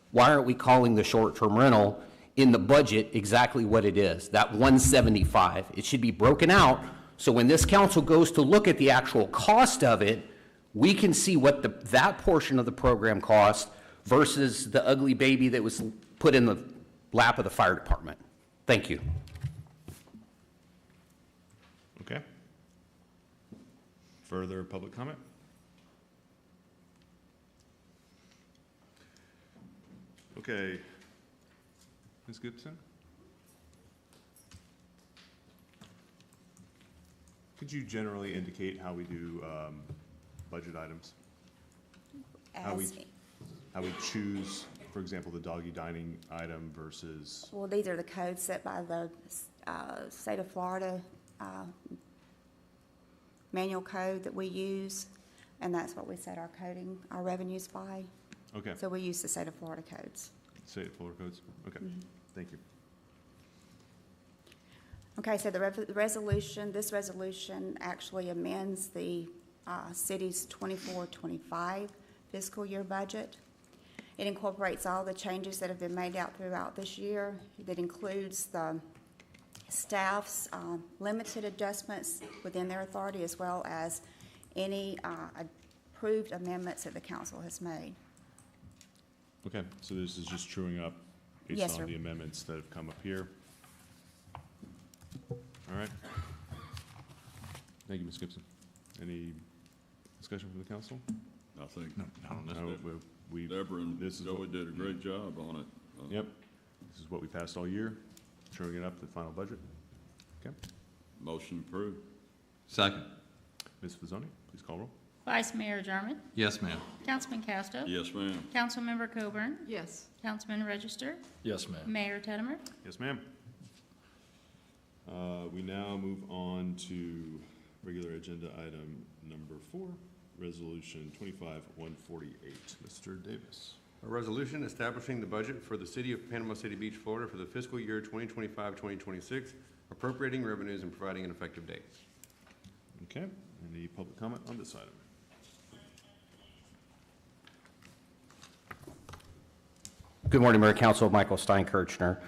Why aren't we calling the short-term rental in the budget exactly what it is, that $175? It should be broken out, so when this council goes to look at the actual cost of it, we can see what that portion of the program cost versus the ugly baby that was put in the lap of the fire department. Thank you. Okay. Further public comment? Okay. Ms. Gibson? Could you generally indicate how we do budget items? How we choose, for example, the doggy dining item versus, Well, these are the codes set by the state of Florida manual code that we use, and that's what we set our coding, our revenues by. okay, So we use the state of Florida codes. state of Florida codes? Okay, thank you. Okay, so the this resolution actually amends the city's 24-25 fiscal year budget. It incorporates all the changes that have been made out throughout this year. That includes the staff's limited adjustments within their authority, as well as any approved amendments that the council has made. Okay, so this is just truing up Yes, based sir. on the amendments that have come up here. All right. Thank you, Ms. Gibson. Any discussion from the council? I think, I don't know. Deborah and Joey did a great job on it. Yep, this is what we passed all year, truing it up to the final budget. Okay, Motion approved. Second. Ms. Fazzoni, please call roll. Vice Mayor Jarman. Yes, ma'am. Councilman Casto. Yes, ma'am. Councilmember Coburn. Yes. Councilman Register. Yes, ma'am. Mayor Tettemer. Yes, ma'am. We now move on to regular agenda item number 4, Resolution 25-148. Mr. Davis. A resolution establishing the budget for the city of Panama City Beach, Florida for the fiscal year 2025-2026, appropriating revenues and providing an effective date. Okay, any public comment on this item? Good morning, Mayor Council. Michael Steinkirchner.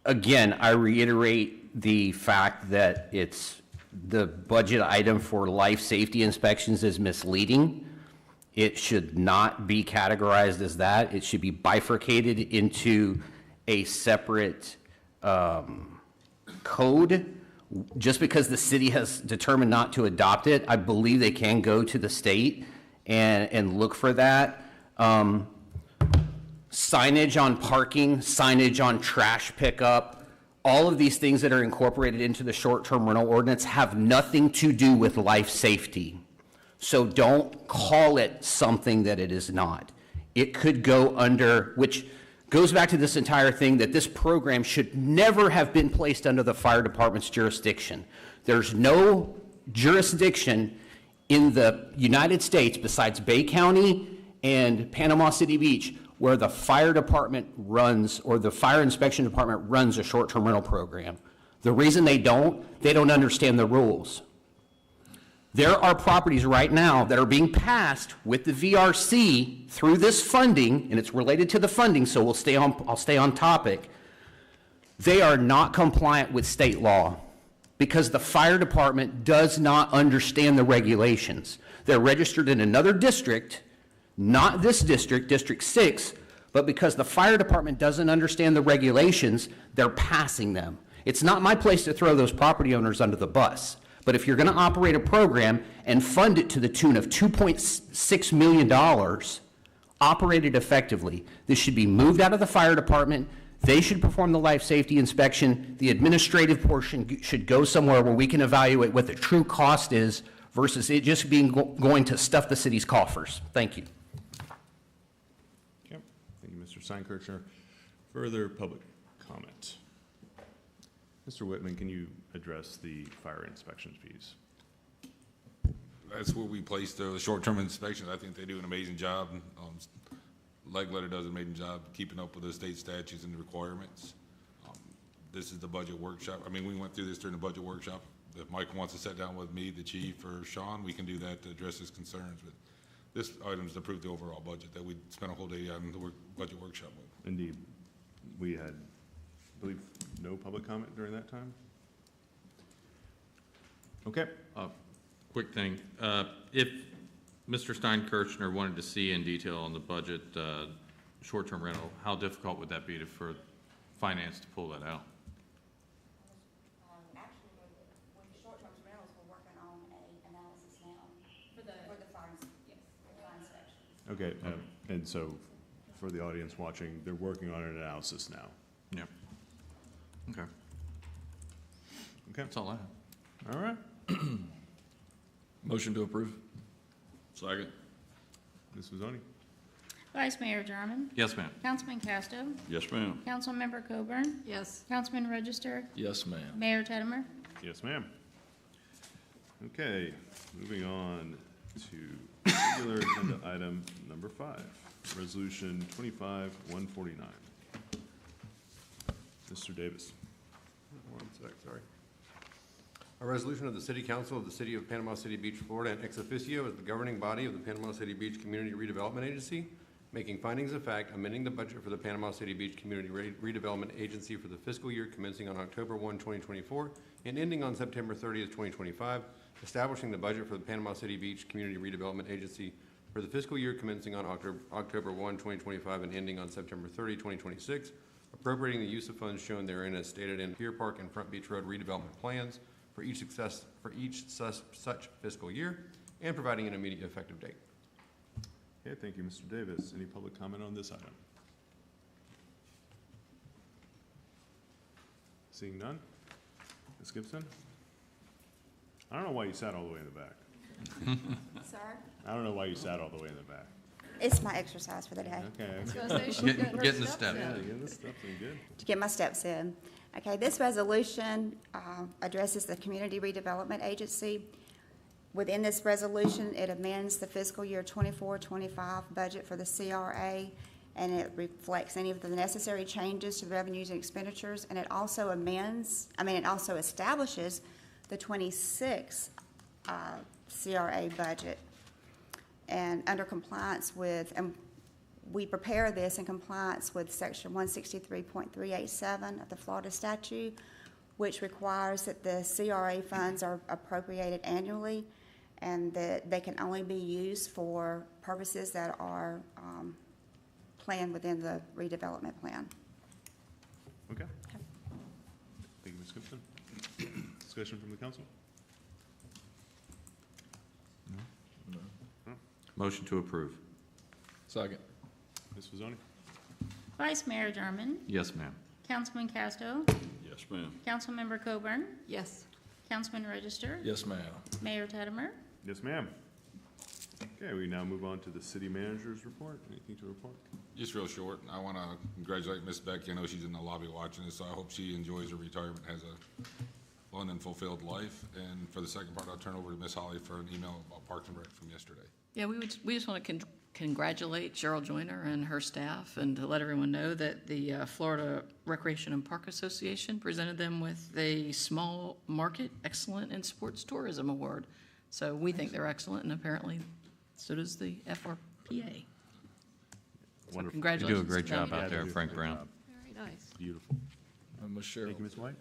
Again, I reiterate the fact that the budget item for life safety inspections is misleading. It should not be categorized as that. It should be bifurcated into a separate code. Just because the city has determined not to adopt it, I believe they can go to the state and look for that. Signage on parking, signage on trash pickup, all of these things that are incorporated into the short-term rental ordinance have nothing to do with life safety. So don't call it something that it is not. It could go under, which goes back to this entire thing, that this program should never have been placed under the fire department's jurisdiction. There's no jurisdiction in the United States besides Bay County and Panama City Beach where the fire department runs, or the fire inspection department runs a short-term rental program. The reason they don't understand the rules. There are properties right now that are being passed with the VRC through this funding, and it's related to the funding, so I'll stay on topic. They are not compliant with state law because the fire department does not understand the regulations. They're registered in another district, not this district, District 6, but because the fire department doesn't understand the regulations, they're passing them. It's not my place to throw those property owners under the bus. But if you're going to operate a program and fund it to the tune of $2.6 million, operate it effectively. This should be moved out of the fire department. They should perform the life safety inspection. The administrative portion should go somewhere where we can evaluate what the true cost is versus it just being going to stuff the city's coffers. Thank you. Okay, thank you, Mr. Steinkirchner. Further public comment? Mr. Whitman, can you address the fire inspection fees? That's where we place the short-term inspections. I think they do an amazing job. Legletter does an amazing job keeping up with the state statutes and the requirements. This is the budget workshop. I mean, we went through this during the budget workshop. If Mike wants to sit down with me, the chief, or Sean, we can do that to address his concerns. But this item is to approve the overall budget that we spent a whole day on the budget workshop with. Indeed. We had, I believe, no public comment during that time? Okay. Quick thing. If Mr. Steinkirchner wanted to see in detail on the budget short-term rental, how difficult would that be for finance to pull that out? Actually, with the short-term rentals, we're working on a Okay, and so for the audience watching, they're working on an analysis now. Yep. Okay. Okay. That's all I have. All right. Motion to approve. Second. Ms. Mazzoni? Vice Mayor Jarman. Yes, ma'am. Councilman Casto. Yes, ma'am. Councilmember Coburn. Yes. Councilman Register. Yes, ma'am. Mayor Teddemer. Yes, ma'am. Okay, moving on to regular agenda item number 5, Resolution 25-149. Mr. Davis. One sec, sorry. A resolution of the City Council of the City of Panama City Beach, Florida, and ex officio as the governing body of the Panama City Beach Community Redevelopment Agency, making findings of fact, amending the budget for the Panama City Beach Community Redevelopment Agency for the fiscal year commencing on October 1, 2024, and ending on September 30th, 2025, establishing the budget for the Panama City Beach Community Redevelopment Agency for the fiscal year commencing on October 1, 2025, and ending on September 30, 2026, appropriating the use of funds shown therein as stated in Pier Park and Front Beach Road redevelopment plans for each such fiscal year, and providing an immediate effective date. Okay, thank you, Mr. Davis. Any public comment on this item? Seeing none? Ms. Gibson? I don't know why you sat all the way in the back. Sir? I don't know why you sat all the way in the back. It's my exercise for the day. Okay. I was gonna say, she's getting her Getting the steps steps. in. Yeah, getting the stuff in good. To get my steps in. Okay, this resolution addresses the Community Redevelopment Agency. Within this resolution, it amends the fiscal year 24-25 budget for the CRA, and it reflects any of the necessary changes to revenues and expenditures, and it also establishes the 26 CRA budget. And under compliance with, and we prepare this in compliance with section 163.387 of the Florida statute, which requires that the CRA funds are appropriated annually and that they can only be used for purposes that are planned within the redevelopment plan. Okay. Thank you, Ms. Gibson. Discussion from the council? Motion to approve. Second. Ms. Mazzoni? Vice Mayor Jarman. Yes, ma'am. Councilman Casto. Yes, ma'am. Councilmember Coburn. Yes. Councilman Register. Yes, ma'am. Mayor Teddemer. Yes, ma'am. Okay, we now move on to the city manager's report. Anything to report? Just real short, I want to congratulate Miss Becky. I know she's in the lobby watching this, so I hope she enjoys her retirement, has a fun and fulfilled life. And for the second part, I'll turn over to Miss Holly for an email about Parks and Rec from yesterday. Yeah, we just want to congratulate Cheryl Joyner and her staff, and to let everyone know that the Florida Recreation and Park Association presented them with a Small Market Excellent in Sports Tourism Award. So we think they're excellent, and apparently so does the FRPA. So Wonderful. congratulations. You do a great to them. job out there, Frank Brown. Very nice. Beautiful. Ms. Cheryl. Thank you, Ms. White.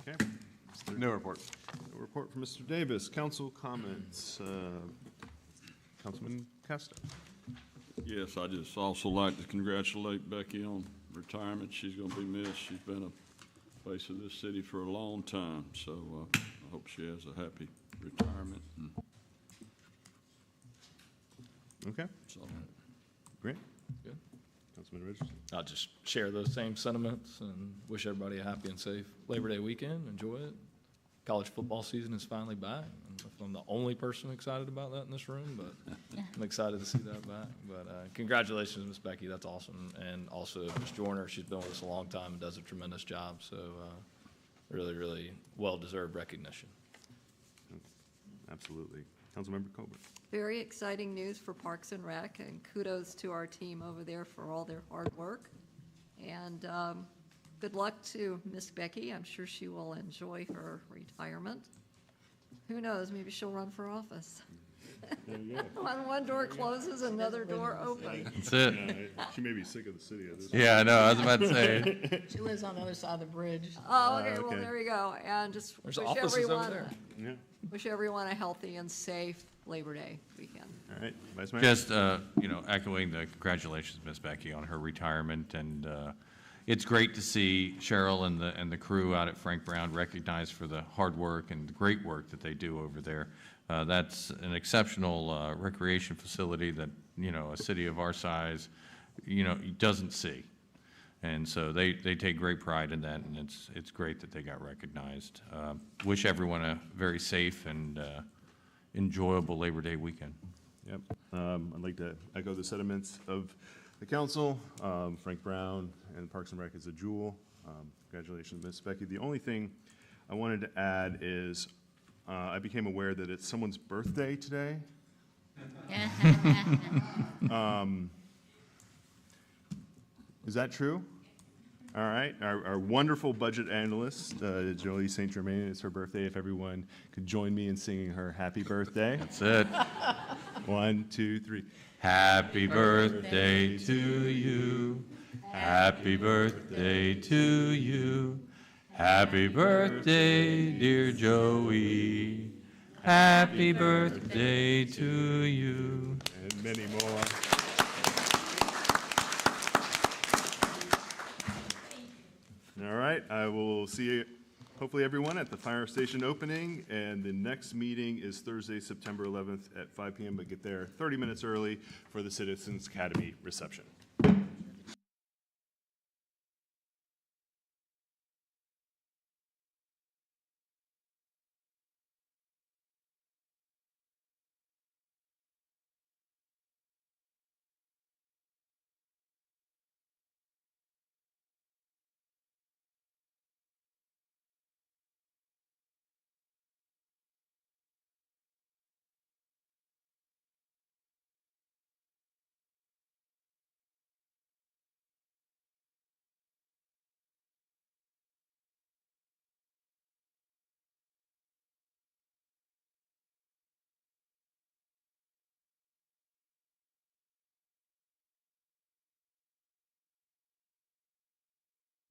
Okay. No report. No report from Mr. Davis. Council comments. Councilman Costa. Yes, I just also like to congratulate Becky on retirement. She's going to be missed. She's been a face of this city for a long time, so I hope she has a happy retirement. Okay. So, Great. good. Councilman Richardson. I'll just share those same sentiments and wish everybody a happy and safe Labor Day weekend. Enjoy it. College football season is finally back. If I'm the only person excited about that in this room, but I'm excited to see that back. But congratulations, Miss Becky. That's awesome. And also Ms. Joyner, she's been with us a long time and does a tremendous job. So really, really well-deserved recognition. Absolutely. Councilmember Coburn. Very exciting news for Parks and Rec, and kudos to our team over there for all their hard work. And good luck to Miss Becky. I'm sure she will enjoy her retirement. Who knows, maybe she'll run for office. There you go. When one door closes, another door opens. That's it. She may be sick of the city at this Yeah, I know. I was about to say. She lives on the other side of the bridge. Oh, okay, well, okay. there you go. And just There's wish offices over everyone, there. Yeah. wish everyone a healthy and safe Labor Day weekend. All right. Vice Mayor. Just, echoing the congratulations, Ms. Becky, on her retirement. And, it's great to see Cheryl and the crew out at Frank Brown recognized for the hard work and the great work that they do over there. That's an exceptional recreation facility that, you know, a city of our size, you know, doesn't see. And so they take great pride in that, and it's great that they got recognized. Wish everyone a very safe and enjoyable Labor Day weekend. Yep. I'd like to echo the sentiments of the council. Frank Brown and Parks and Rec is a jewel. Congratulations, Ms. Becky. The only thing I wanted to add is I became aware that it's someone's birthday today. Is that true? All right. Our wonderful budget analyst, Jolie St. Germain, it's her birthday. If everyone could join me in singing her happy birthday. That's it. 1, 2, 3. Happy birthday to you. Happy birthday to you. Happy birthday, dear Joey. Happy birthday to you. And many more. All right, I will see hopefully everyone at the fire station opening, and the next meeting is Thursday, September 11th at 5 p.m., but get there 30 minutes early for the Citizens Academy reception.